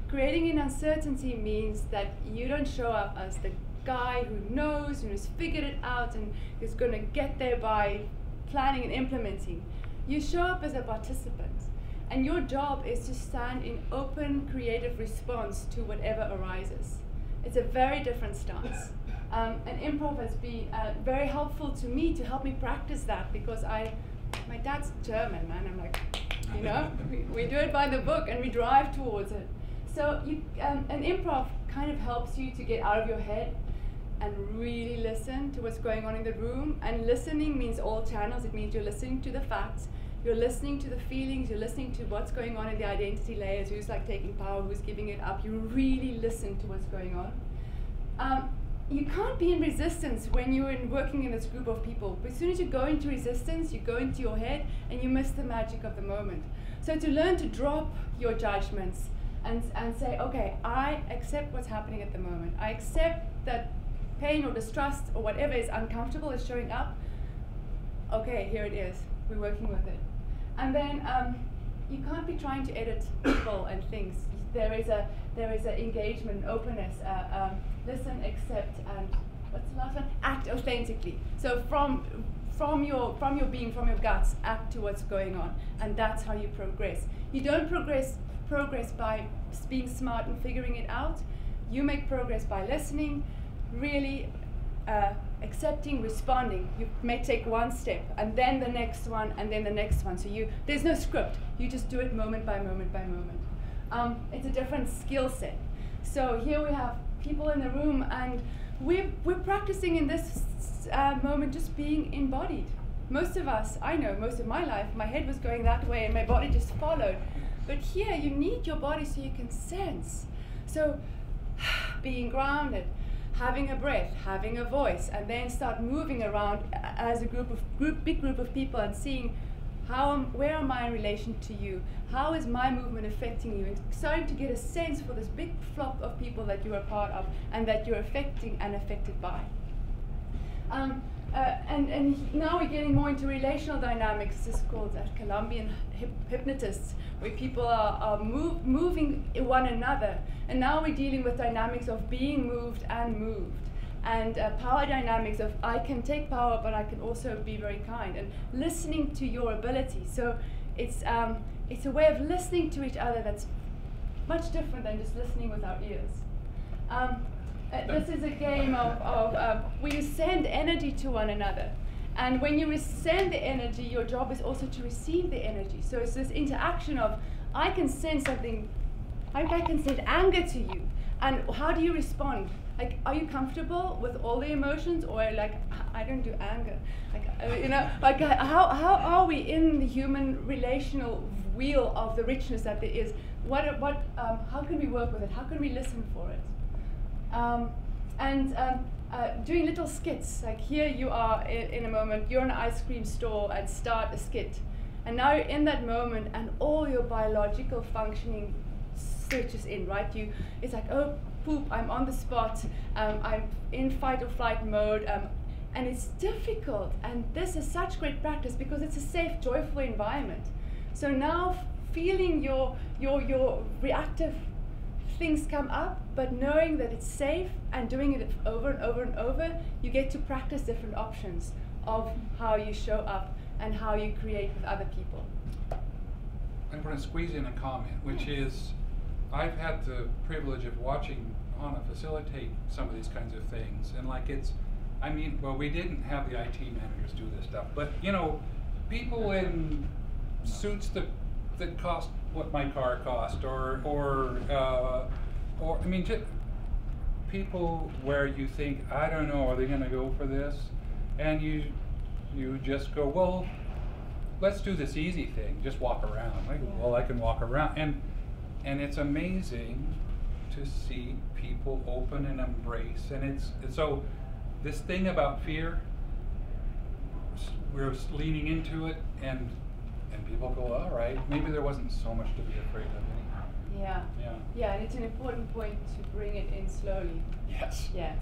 [SPEAKER 3] Creating in uncertainty means that you don't show up as the guy who knows and has figured it out and is going to get there by planning and implementing. You show up as a participant, and your job is to stand in open, creative response to whatever arises. It's a very different stance. And improv has been very helpful to me to help me practice that, because my dad's German, man. I'm like, we do it by the book and we drive towards it. So an improv kind of helps you to get out of your head and really listen to what's going on in the room. And listening means all channels. It means you're listening to the facts, you're listening to the feelings, you're listening to what's going on in the identity layers, who's like taking power, who's giving it up. You really listen to what's going on. You can't be in resistance when you're working in this group of people. As soon as you go into resistance, you go into your head and you miss the magic of the moment. So to learn to drop your judgments and say, okay, I accept what's happening at the moment. I accept that pain or distrust or whatever is uncomfortable is showing up. Okay, here it is. We're working with it. And then you can't be trying to edit people and things. There is a engagement, openness, listen, accept, and what's the last one? Act authentically. So from your being, from your guts, act to what's going on, and that's how you progress. You don't progress by being smart and figuring it out. You make progress by listening, really accepting, responding. You may take one step, and then the next one, and then the next one. So there's no script. You just do it moment by moment by moment. It's a different skill set. So here we have people in the room, and we're practicing in this moment just being embodied. Most of us, I know, most of my life, my head was going that way and my body just followed. But here you need your body so you can sense. So being grounded, having a breath, having a voice, and then start moving around as a big group of people and seeing where am I in relation to you? How is my movement affecting you? And starting to get a sense for this big flock of people that you are part of and that you're affecting and affected by. And now we're getting more into relational dynamics. This is called Colombian hypnotists, where people are moving one another. And now we're dealing with dynamics of being moved and moved. And power dynamics of I can take power, but I can also be very kind. And listening to your ability. So it's a way of listening to each other that's much different than just listening with our ears. This is a game of where you send energy to one another. And when you send the energy, your job is also to receive the energy. So it's this interaction of, I can send something, I can send anger to you. And how do you respond? Like, are you comfortable with all the emotions? Or like, I don't do anger. Like, how are we in the human relational wheel of the richness that there is? How can we work with it? How can we listen for it? Doing little skits, like here you are in a moment, you're in an ice cream store and start a skit. And now you're in that moment and all your biological functioning switches in, right? It's like, oh, poop, I'm on the spot, I'm in fight or flight mode, and it's difficult. And this is such great practice because it's a safe, joyful environment. So now feeling your reactive things come up, but knowing that it's safe and doing it over and over and over, you get to practice different options of how you show up and how you create with other people.
[SPEAKER 2] I'm going to squeeze in a comment, which is, I've had the privilege of watching Anna facilitate some of these kinds of things, and like we didn't have the IT managers do this stuff, but people in suits that cost what my car cost, or just people where you think, I don't know, are they going to go for this? And you just go, well, let's do this easy thing, just walk around. Like, well, I can walk around, and it's amazing to see people open and embrace. And so this thing about fear, we're leaning into it, and people go, all right, maybe there wasn't so much to be afraid of anyhow.
[SPEAKER 3] Yeah, and it's an important point to bring it in slowly.
[SPEAKER 2] Yes. Yeah.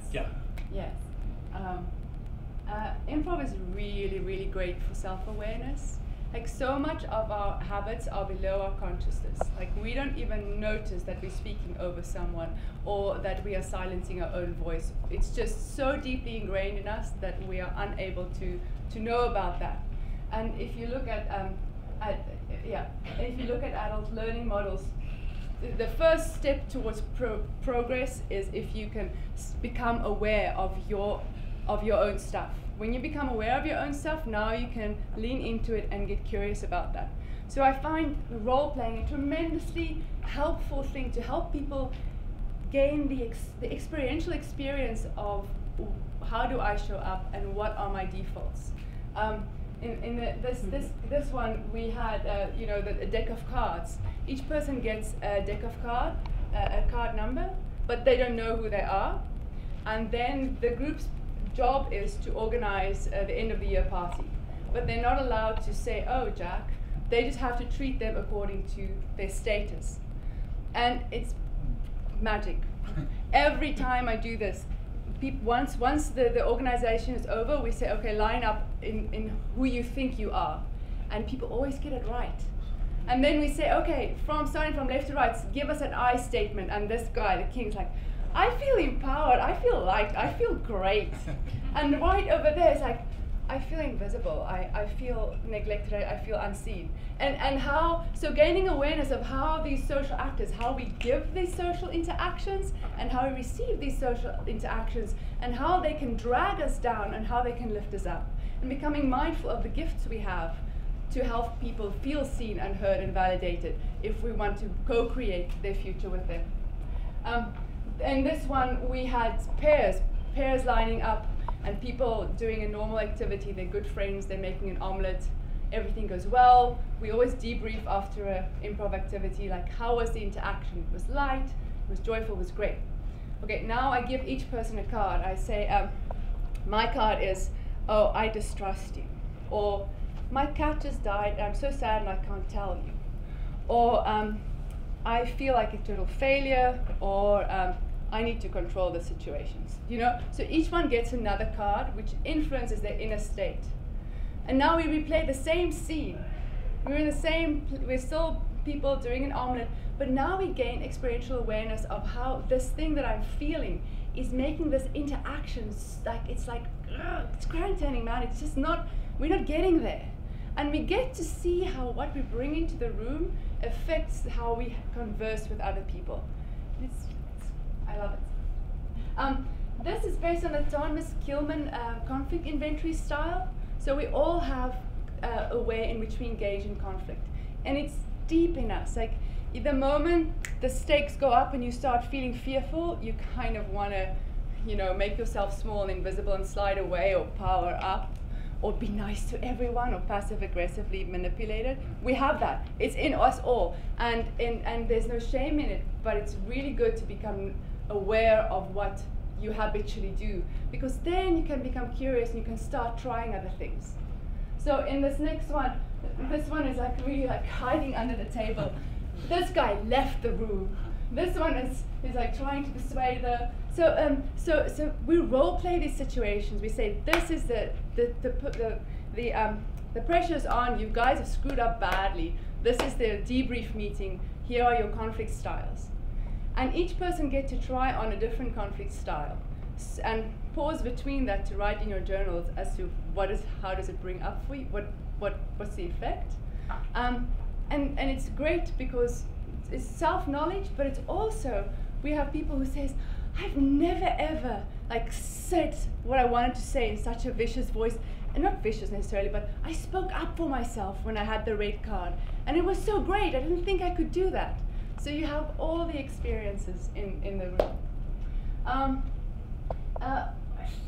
[SPEAKER 3] Yes. Improv is really, really great for self-awareness. Like, so much of our habits are below our consciousness. Like, we don't even notice that we're speaking over someone or that we are silencing our own voice. It's just so deeply ingrained in us that we are unable to know about that. And if you look at adult learning models, the first step towards progress is if you can become aware of your own stuff. When you become aware of your own stuff, now you can lean into it and get curious about that. So I find role-playing a tremendously helpful thing to help people gain the experiential experience of how do I show up and what are my defaults. this one we had a deck of cards. Each person gets a deck of cards, a card number, but they don't know who they are. And then the group's job is to organize the end of the year party. But they're not allowed to say, "Oh, Jack." They just have to treat them according to their status. And it's magic. Every time I do this, once the organization is over, we say, "Okay, line up in who you think you are." And people always get it right. And then we say, "Okay, starting from left to right, give us an I statement." And this guy, the king's like, "I feel empowered, I feel liked, I feel great." And right over there, it's like, "I feel invisible, I feel neglected, I feel unseen." And so gaining awareness of how these social actors, how we give these social interactions, and how we receive these social interactions, and how they can drag us down and how they can lift us up. And becoming mindful of the gifts we have to help people feel seen and heard and validated if we want to co-create their future with them. And this one, we had pairs lining up, and people doing a normal activity. They're good friends, they're making an omelette, everything goes well. We always debrief after an improv activity, like, how was the interaction? It was light, it was joyful, it was great. Okay, now I give each person a card. I say, my card is, "Oh, I distrust you," or "My cat just died, I'm so sad and I can't tell you," or "I feel like a total failure," or "I need to control the situations." So each one gets another card which influences their inner state. And now we replay the same scene. We're still people doing an omelette, but now we gain experiential awareness of how this thing that I'm feeling is making this interaction it's grand turning, man. It's just we're not getting there. And we get to see how what we bring into the room affects how we converse with other people. I love it. This is based on the Thomas Kilman conflict inventory style. So we all have a way in which we engage in conflict. And it's deep in us. Like, the moment the stakes go up and you start feeling fearful, you kind of want to, make yourself small and invisible and slide away or power up or be nice to everyone or passive-aggressively manipulate it. We have that. It's in us all. And there's no shame in it, but it's really good to become aware of what you habitually do, because then you can become curious and you can start trying other things. So in this next one, this one is really hiding under the table. This guy left the room. This one is trying to persuade her. So we role play these situations. We say, this is the pressure's on. You guys have screwed up badly. This is the debrief meeting. Here are your conflict styles. And each person gets to try on a different conflict style, and pause between that to write in your journals as to how does it bring up for you, what's the effect, and it's great because it's self-knowledge, but it's also, we have people who says, "I've never ever said what I wanted to say in such a vicious voice," and not vicious necessarily, but I spoke up for myself when I had the red card, and it was so great. I didn't think I could do that. So you have all the experiences in the room.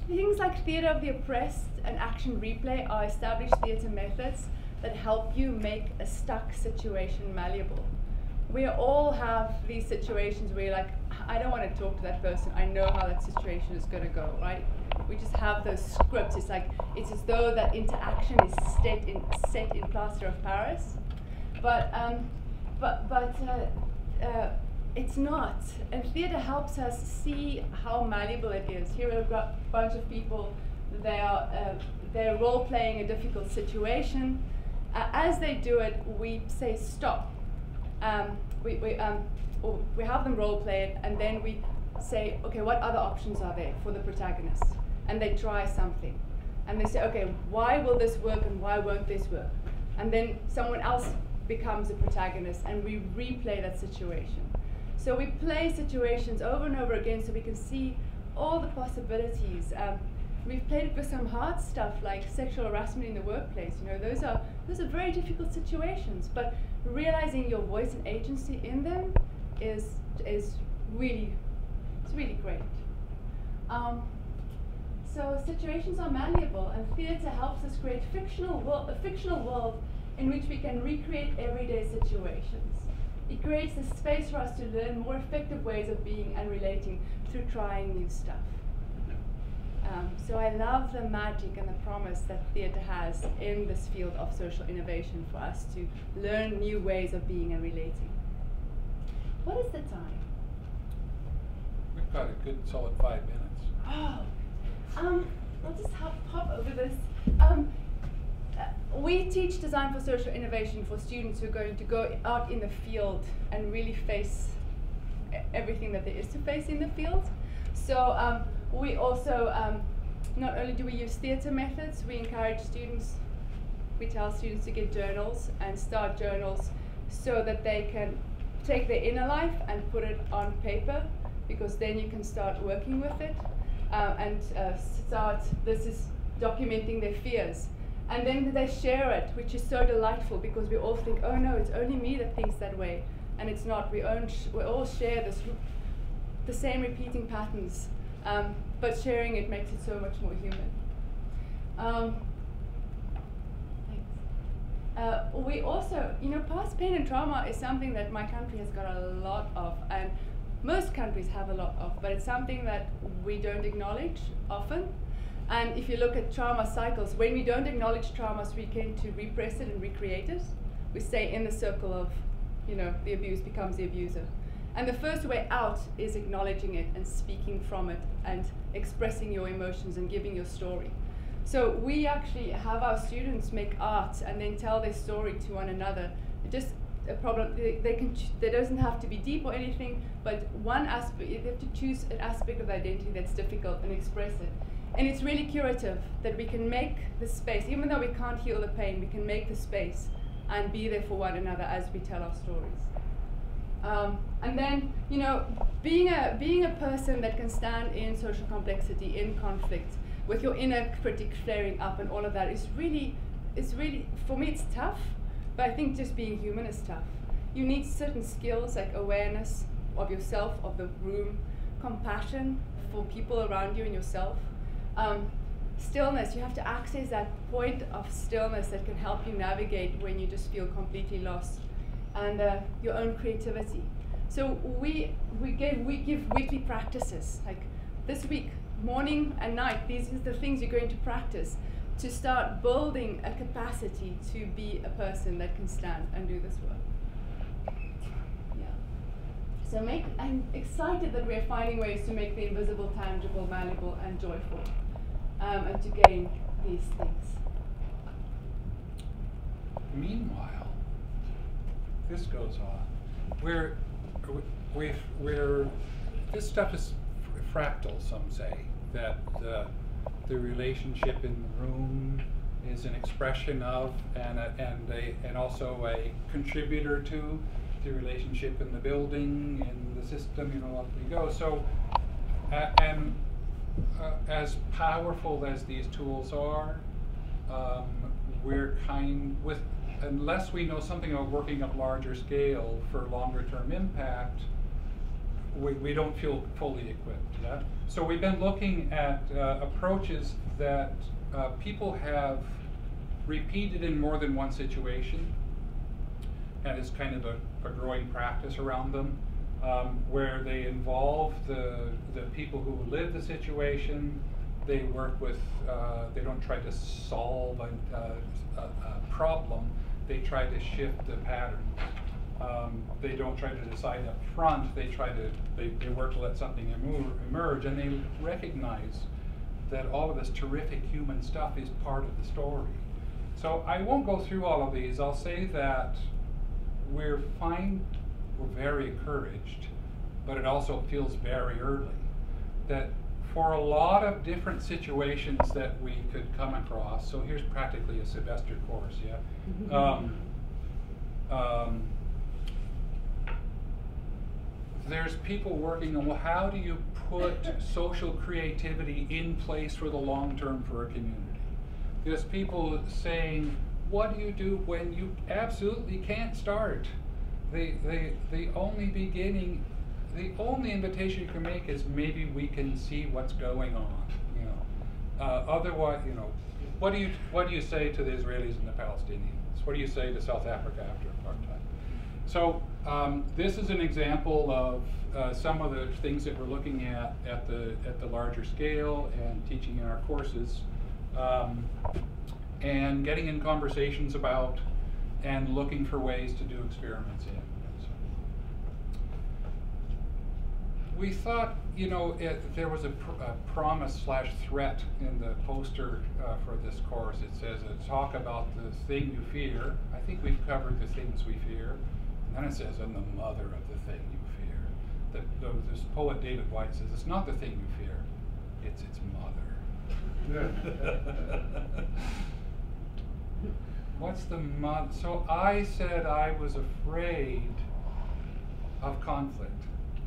[SPEAKER 3] Things like theater of the oppressed and action replay are established theater methods that help you make a stuck situation malleable. We all have these situations where you're like, "I don't want to talk to that person. I know how that situation is going to go," right? We just have those scripts. It's as though that interaction is set in plaster of Paris, but it's not. And theater helps us see how malleable it is. Here are a bunch of people. They're role playing a difficult situation. As they do it, we say stop. We have them role play it, and then we say, okay, what other options are there for the protagonist? And they try something, and they say, okay, why will this work and why won't this work? And then someone else becomes the protagonist, and we replay that situation. So we play situations over and over again so we can see all the possibilities. We've played it with some hard stuff like sexual harassment in the workplace. Those are very difficult situations, but realizing your voice and agency in them is really great. So situations are malleable, and theatre helps us create a fictional world in which we can recreate everyday situations. It creates a space for us to learn more effective ways of being and relating through trying new stuff. So I love the magic and the promise that theatre has in this field of social innovation for us to learn new ways of being and relating. What is the time?
[SPEAKER 2] We've got a good solid 5 minutes.
[SPEAKER 3] Oh, I'll just hop over this. We teach design for social innovation for students who are going to go out in the field and really face everything that there is to face in the field. So we also, not only do we use theatre methods, we encourage students, we tell students to get journals and start journals so that they can take their inner life and put it on paper, because then you can start working with it this is documenting their fears. And then they share it, which is so delightful, because we all think, oh no, it's only me that thinks that way. And it's not, we all share the same repeating patterns, but sharing it makes it so much more human. We also, past pain and trauma is something that my country has got a lot of, and most countries have a lot of, but it's something that we don't acknowledge often. And if you look at trauma cycles, when we don't acknowledge traumas, we tend to repress it and recreate it. We stay in the circle of, the abuse becomes the abuser. And the first way out is acknowledging it and speaking from it and expressing your emotions and giving your story. So we actually have our students make art and then tell their story to one another. Just a problem, there doesn't have to be deep or anything, but one aspect, you have to choose an aspect of identity that's difficult and express it. And it's really curative that we can make the space, even though we can't heal the pain, we can make the space and be there for one another as we tell our stories. And then, being a person that can stand in social complexity, in conflict, with your inner critic flaring up and all of that is really, for me it's tough, but I think just being human is tough. You need certain skills like awareness of yourself, of the room, compassion for people around you and yourself. Stillness, you have to access that point of stillness that can help you navigate when you just feel completely lost, and your own creativity. So we give weekly practices, like this week, morning and night, these are the things you're going to practice to start building a capacity to be a person that can stand and do this work. Yeah. So I'm excited that we're finding ways to make the invisible tangible, malleable, and joyful, and to gain these things.
[SPEAKER 2] Meanwhile, this goes on. This stuff is fractal, some say, that the relationship in the room is an expression of and also a contributor to the relationship in the building, in the system, up we go. So, as powerful as these tools are, unless we know something about working at larger scale for longer term impact, we don't feel fully equipped. Yeah? So we've been looking at approaches that people have repeated in more than one situation, and it's kind of a growing practice around them, where they involve the people who live the situation. They work with, they don't try to solve a problem, they try to shift the patterns. They don't try to decide up front, they work to let something emerge, and they recognize that all of this terrific human stuff is part of the story. So I won't go through all of these. I'll say that we're very encouraged, but it also feels very early, that for a lot of different situations that we could come across, so here's practically a semester course, yeah? There's people working on, well, how do you put social creativity in place for the long term for a community? There's people saying, what do you do when you absolutely can't start? The only invitation you can make is maybe we can see what's going on, Otherwise, you know, what do you say to the Israelis and the Palestinians? What do you say to South Africa after apartheid? So this is an example of some of the things that we're looking at the larger scale and teaching in our courses, and getting in conversations about and looking for ways to do experiments in. We thought, you know, there was a promise/threat in the poster for this course. It says, talk about the thing you fear. I think we've covered the things we fear. And then it says, and the mother of the thing you fear. This poet David White says, it's not the thing you fear, it's its mother. What's the mother? So I said I was afraid of conflict,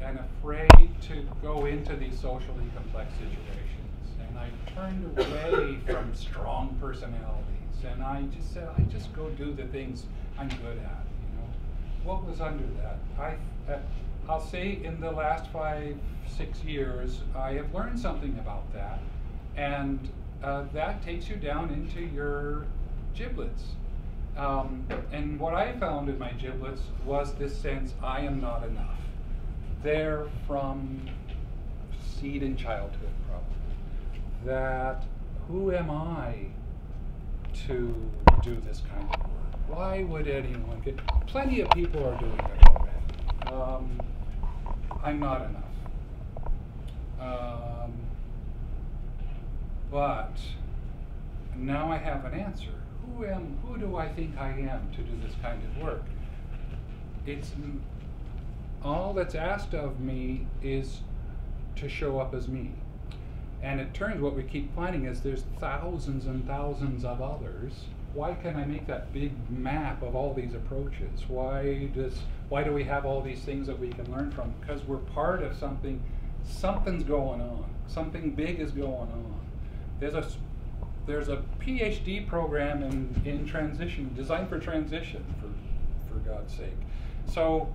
[SPEAKER 2] and afraid to go into these socially complex situations. And I turned away from strong personalities, and I just said, I just go do the things I'm good at, you know. What was under that? I'll say in the last 5-6 years, I have learned something about that, and that takes you down into your giblets. And what I found in my giblets was this sense, I am not enough. They're from seed in childhood, probably. That, who am I to do this kind of work? Why would anyone get, plenty of people are doing it already. I'm not enough. But now I have an answer. Who do I think I am to do this kind of work? It's all that's asked of me is to show up as me. And it turns, what we keep finding is there's thousands and thousands of others. Why can't I make that big map of all these approaches? Why do we have all these things that we can learn from? Because we're part of something. Something's going on. Something big is going on. There's a PhD program in transition, designed for transition, for God's sake. So,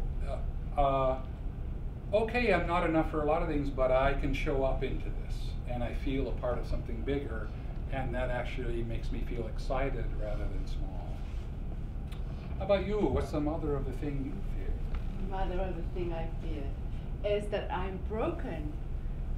[SPEAKER 2] okay, I'm not enough for a lot of things, but I can show up into this, and I feel a part of something bigger, and that actually makes me feel excited rather than small. How about you? What's the mother of the thing you fear?
[SPEAKER 3] Mother of the thing I fear is that I'm broken.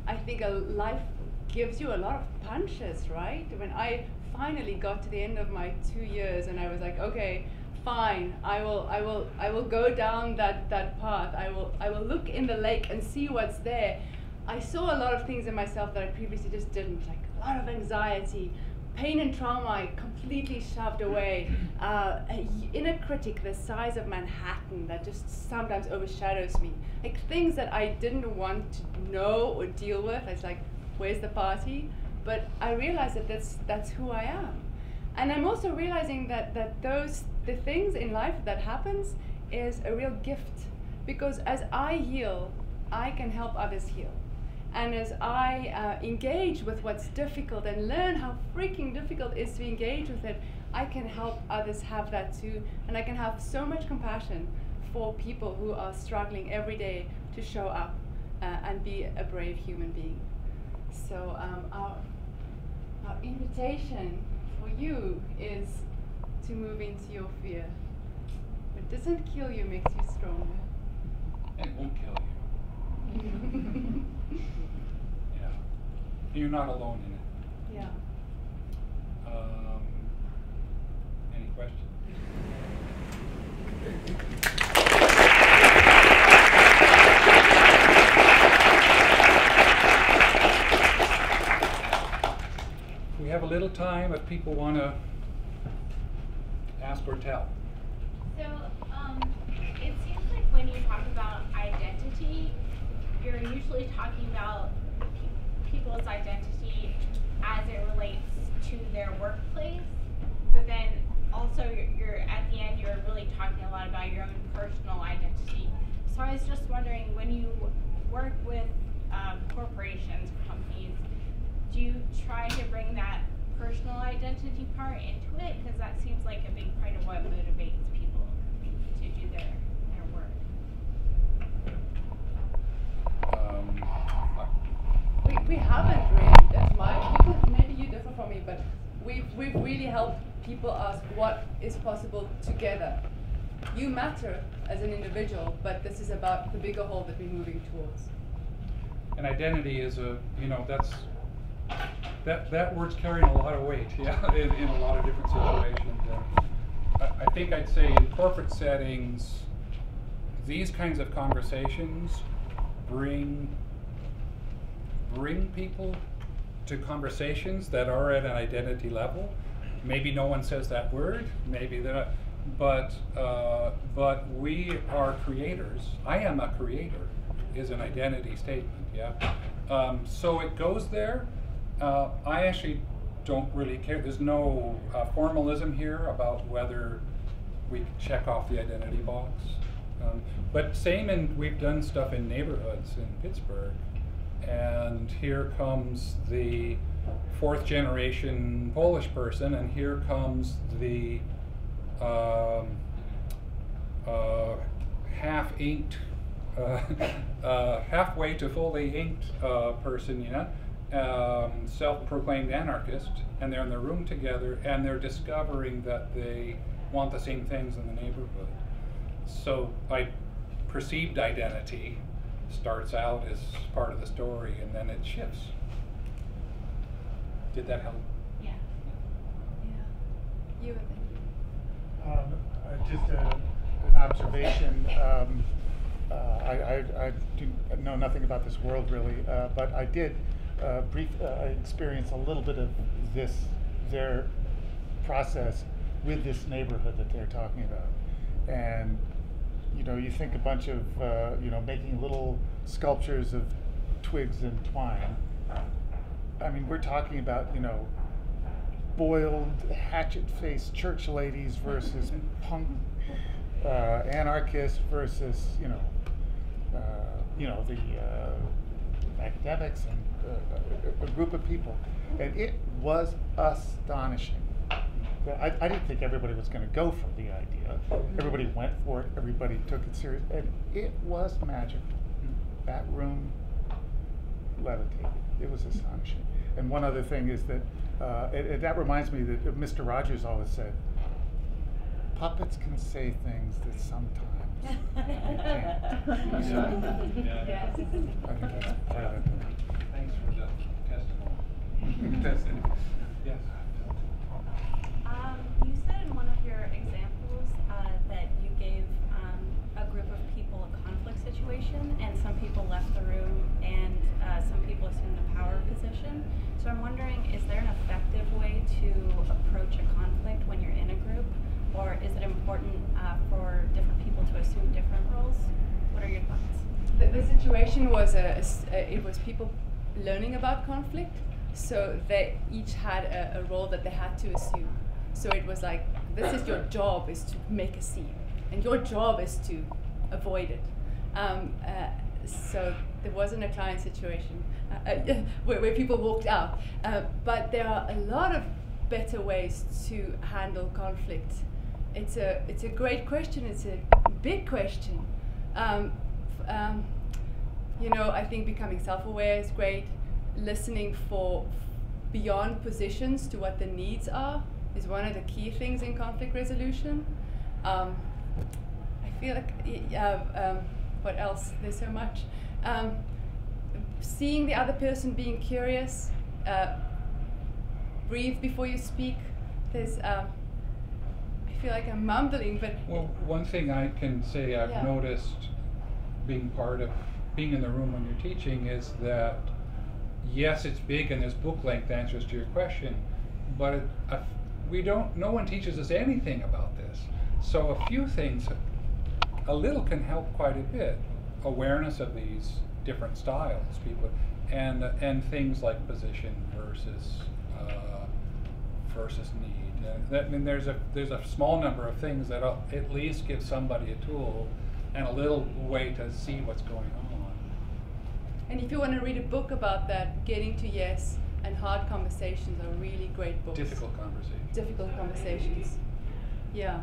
[SPEAKER 3] I think a life gives you a lot of punches, right? When I finally got to the end of my 2 years and I was like, okay, fine, I will go down that path. I will look in the lake and see what's there. I saw a lot of things in myself that I previously just didn't, like a lot of anxiety, pain and trauma I completely shoved away, an inner critic the size of Manhattan that just sometimes overshadows me, like things that I didn't want to know or deal with. It's like, where's the party? But I realized that that's who I am. And I'm also realizing that the things in life that happens is a real gift, because as I heal, I can help others heal. And as I engage with what's difficult and learn how freaking difficult it is to engage with it, I can help others have that too. And I can have so much compassion for people who are struggling every day to show up and be a brave human being. So our invitation for you is to move into your fear. It doesn't kill you, makes you stronger.
[SPEAKER 2] It won't kill you. Yeah. You're not alone in it.
[SPEAKER 3] Yeah.
[SPEAKER 2] Any questions? We have a little time if people want to ask or tell.
[SPEAKER 4] So, it seems like when you talk about identity, you're usually talking about people's identity as it relates to their workplace, but then also you're at the end, you're really talking a lot about your own personal identity. So I was just wondering, when you work with corporations, companies, do you try to bring that personal identity part into it? Because that seems like a big part of what motivates people to do their work.
[SPEAKER 3] We haven't really. That's my, because maybe you but we've really helped people ask what is possible together. You matter as an individual, but this is about the bigger whole that we're moving towards.
[SPEAKER 2] And identity is that word's carrying a lot of weight, yeah, in a lot of different situations. I think I'd say in corporate settings, these kinds of conversations bring people to conversations that are at an identity level. Maybe no one says that word, maybe that, but we are creators. I am a creator is an identity statement, yeah. So it goes there. I actually don't really care. There's no formalism here about whether we check off the identity box. But we've done stuff in neighborhoods in Pittsburgh, and here comes the 4th generation Polish person, and here comes the half-inked, halfway to fully inked person, yeah, self-proclaimed anarchist, and they're in the room together, and they're discovering that they want the same things in the neighborhood. So perceived identity starts out as part of the story, and then it shifts. Did that help?
[SPEAKER 4] Yeah.
[SPEAKER 3] Yeah. You.
[SPEAKER 5] Just an observation. I do know nothing about this world really, but I did experience a little bit of their process with this neighborhood that they're talking about. And you think a bunch of making little sculptures of twigs and twine. I mean, we're talking about boiled, hatchet-faced church ladies versus punk anarchists versus the academics and a group of people, and it was astonishing. I didn't think everybody was going to go for the idea. Everybody went for it. Everybody took it serious, and it was magical. That room levitated. It was astonishing. And one other thing is that that reminds me that Mr. Rogers always said, puppets can say things that sometimes they can't. So,
[SPEAKER 2] Yeah.
[SPEAKER 5] I think that's part of it.
[SPEAKER 2] Thanks for the testimony. Yes.
[SPEAKER 6] You said in one of your examples that you gave a group of people a conflict situation, and some people left the room, and some people assumed a power position. So I'm wondering, is there an effective way to approach a conflict when you're in a group, or is it important for different people to assume different roles? What are your thoughts?
[SPEAKER 3] The situation was it was people learning about conflict, so they each had a role that they had to assume. So it was like, this is your job, is to make a scene, and your job is to avoid it. So there wasn't a client situation where people walked out. But there are a lot of better ways to handle conflict. It's a great question. It's a big question. I think becoming self-aware is great. Listening for beyond positions to what the needs are is one of the key things in conflict resolution. I feel like, what else? There's so much. Seeing the other person, being curious, breathe before you speak. There's, I feel like I'm mumbling, but...
[SPEAKER 2] Well, one thing I can say I've noticed being in the room when you're teaching is that, yes, it's big and there's book length answers to your question, but no one teaches us anything about this. So a few things, a little can help quite a bit. Awareness of these different styles, people, and things like position versus need. There's a small number of things that at least give somebody a tool and a little way to see what's going on.
[SPEAKER 3] And if you want to read a book about that, Getting to Yes and Hard Conversations are really great books.
[SPEAKER 2] Difficult conversations.
[SPEAKER 3] Difficult conversations. Yeah.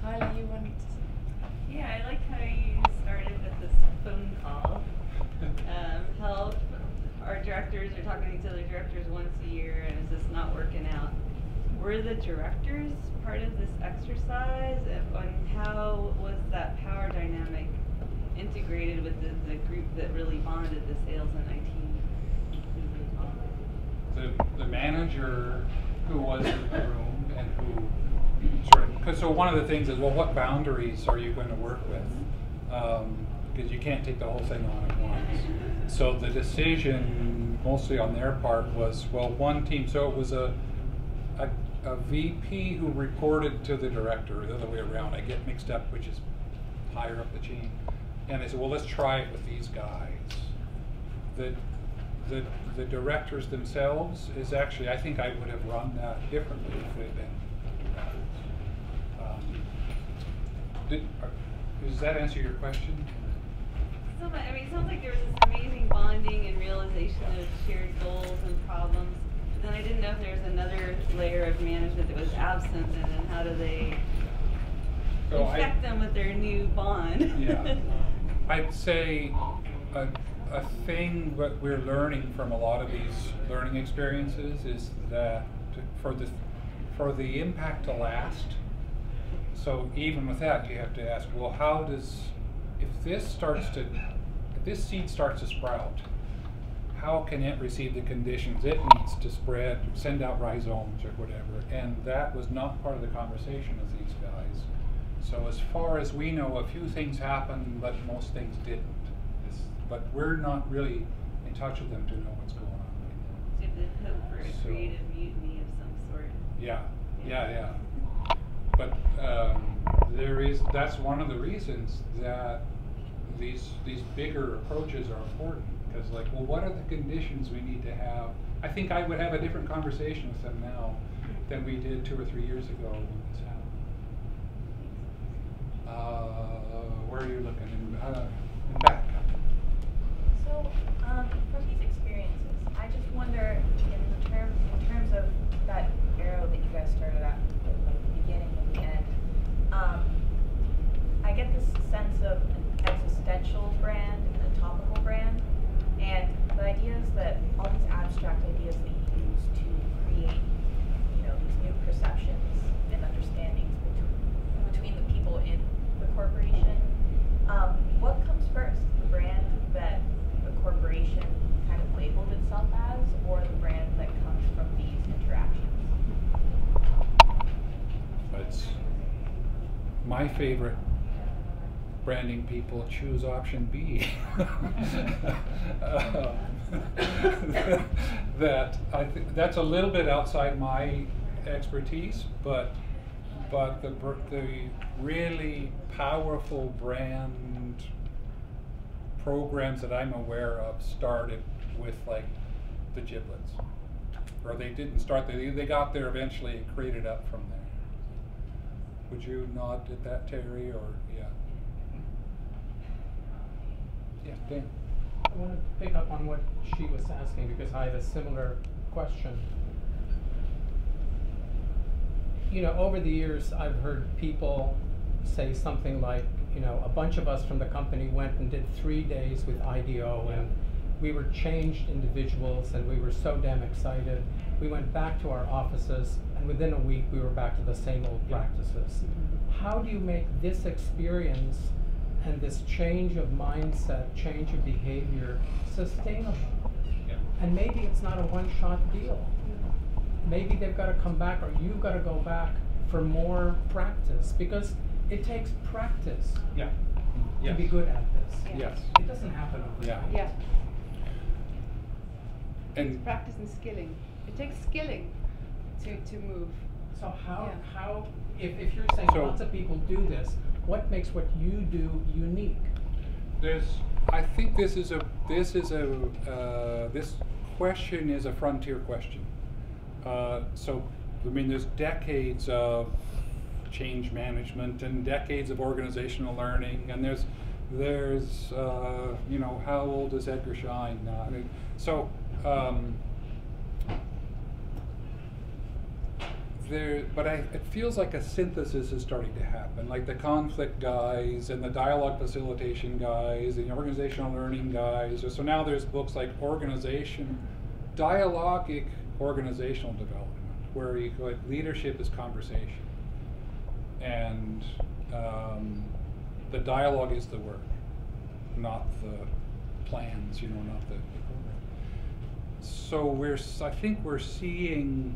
[SPEAKER 3] Hailey, you wanted to...
[SPEAKER 7] Yeah, I like how you started with this phone call. Help, our directors are talking to each other, directors once a year, and it's just not working out. Were the directors part of this exercise, and how was that power dynamic integrated with the group that really bonded the sales and IT?
[SPEAKER 2] The manager who was in the room and who sort of, cause so one of the things is, well, what boundaries are you going to work with? Because you can't take the whole thing on at once. So the decision, mostly on their part, was, well, one team, so it was a VP who reported to the director, the other way around. I get mixed up, which is higher up the chain. And they said, well, let's try it with these guys. The directors themselves is actually, I think I would have run that differently if it had been. Does that answer your question?
[SPEAKER 7] So, I mean, it sounds like there was this amazing bonding and realization of shared goals and problems. But then I didn't know if there was another layer of management that was absent, and then how do they infect them with their new bond?
[SPEAKER 2] Yeah. I'd say a thing that we're learning from a lot of these learning experiences is that for the impact to last, so even with that, you have to ask, well, how does, if this seed starts to sprout, how can it receive the conditions it needs to spread, send out rhizomes or whatever? And that was not part of the conversation with these guys. So as far as we know, a few things happened, but most things didn't. But we're not really in touch with them to know what's going on right now.
[SPEAKER 7] So you have to hope for a creative mutiny of some sort.
[SPEAKER 2] Yeah. But that's one of the reasons that these bigger approaches are important. Because, like, well, what are the conditions we need to have? I think I would have a different conversation with them now than we did 2 or 3 years ago when this happened. Where are you looking? In back.
[SPEAKER 6] So, from these experiences, I just wonder, in terms of that arrow that you guys started at, like the beginning and the end, I get this sense of an existential brand and a topical brand, and the idea is that all these abstract ideas that you use to create, these new perceptions and understandings between the people in the corporation, what comes first, the brand that the corporation kind of labeled itself as, or the brand that comes from these interactions?
[SPEAKER 2] It's my favorite branding people choose option B. That I think that's a little bit outside my expertise, but the really powerful brand programs that I'm aware of started with, like, the giblets, or they didn't start. They got there eventually and created up from there. Would you nod at that, Terry, or yeah? Yeah, Dan.
[SPEAKER 8] I want to pick up on what she was asking because I had a similar question. Over the years, I've heard people say something like, a bunch of us from the company went and did 3 days with IDEO, and we were changed individuals, and we were so damn excited. We went back to our offices, and within a week, we were back to the same old practices. How do you make this experience and this change of mindset, change of behavior sustainable? And maybe it's not a one-shot deal. Maybe they've got to come back, or you've got to go back for more practice, because it takes practice to be good at this.
[SPEAKER 2] Yes.
[SPEAKER 8] It doesn't happen overnight.
[SPEAKER 3] Yeah.
[SPEAKER 2] And
[SPEAKER 3] Practice and skilling. It takes skilling to move.
[SPEAKER 8] So how if you're saying lots of people do this, what makes what you do unique?
[SPEAKER 2] I think this question is a frontier question. There's decades of change management and decades of organizational learning, and there's how old is Edgar Schein now? it feels like a synthesis is starting to happen, like the conflict guys and the dialogue facilitation guys and the organizational learning guys. So now there's books like dialogic organizational development, where like leadership is conversation, and the dialogue is the work, not the plans, not the program. So I think we're seeing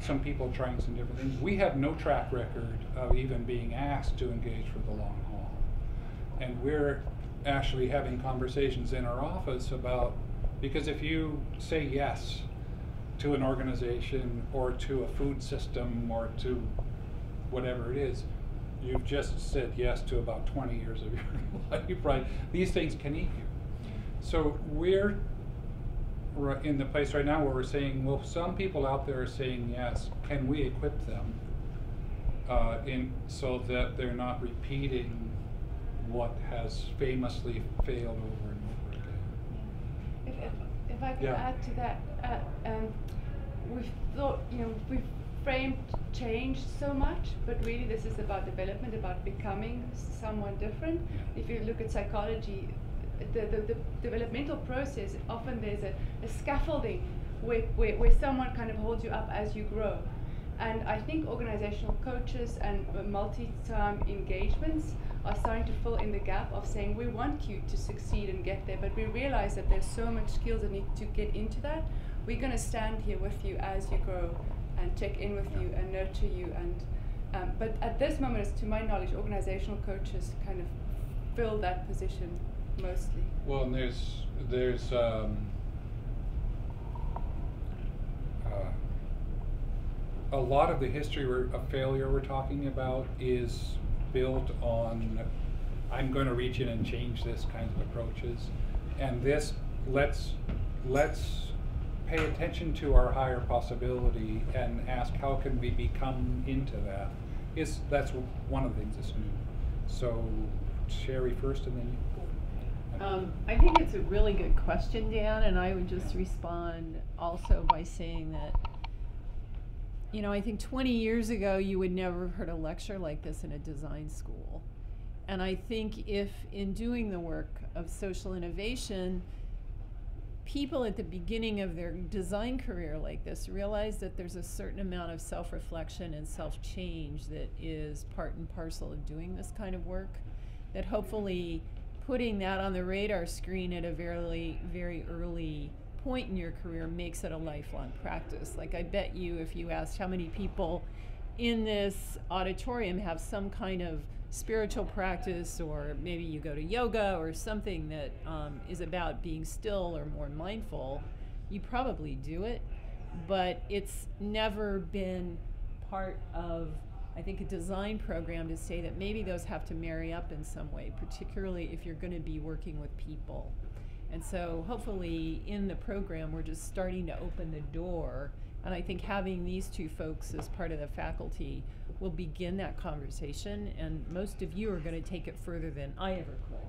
[SPEAKER 2] some people trying some different things. We have no track record of even being asked to engage for the long haul. And we're actually having conversations in our office about, because if you say yes to an organization or to a food system or to whatever it is, you've just said yes to about 20 years of your life, right? These things can eat you. So we're in the place right now where we're saying, well, some people out there are saying yes. Can we equip them so that they're not repeating what has famously failed over and over again?
[SPEAKER 3] If I could add to that, we've thought, we've framed change so much, but really this is about development, about becoming someone different. If you look at psychology, the developmental process, often there's a scaffolding where someone kind of holds you up as you grow. And I think organizational coaches and multi-time engagements are starting to fill in the gap of saying, we want you to succeed and get there, but we realize that there's so much skills that need to get into that. We're going to stand here with you as you grow and check in with you and nurture you. And but at this moment, to my knowledge, organizational coaches kind of fill that position mostly.
[SPEAKER 2] Well, and there's a lot of the history of failure we're talking about is built on, I'm going to reach in and change this kinds of approaches, and this let's pay attention to our higher possibility and ask how can we become into that. That's one of the things that's new. So Sherry first, and then you.
[SPEAKER 1] I think it's a really good question, Dan, and I would just respond also by saying that, I think 20 years ago you would never have heard a lecture like this in a design school. And I think if in doing the work of social innovation, people at the beginning of their design career like this realize that there's a certain amount of self-reflection and self-change that is part and parcel of doing this kind of work, that hopefully putting that on the radar screen at a very, very early point in your career makes it a lifelong practice. Like, I bet you if you asked how many people in this auditorium have some kind of spiritual practice, or maybe you go to yoga or something that is about being still or more mindful, you probably do it, but it's never been part of, I think, a design program to say that maybe those have to marry up in some way, particularly if you're going to be working with people. And so hopefully in the program we're just starting to open the door, and I think having these two folks as part of the faculty will begin that conversation, and most of you are going to take it further than I ever could.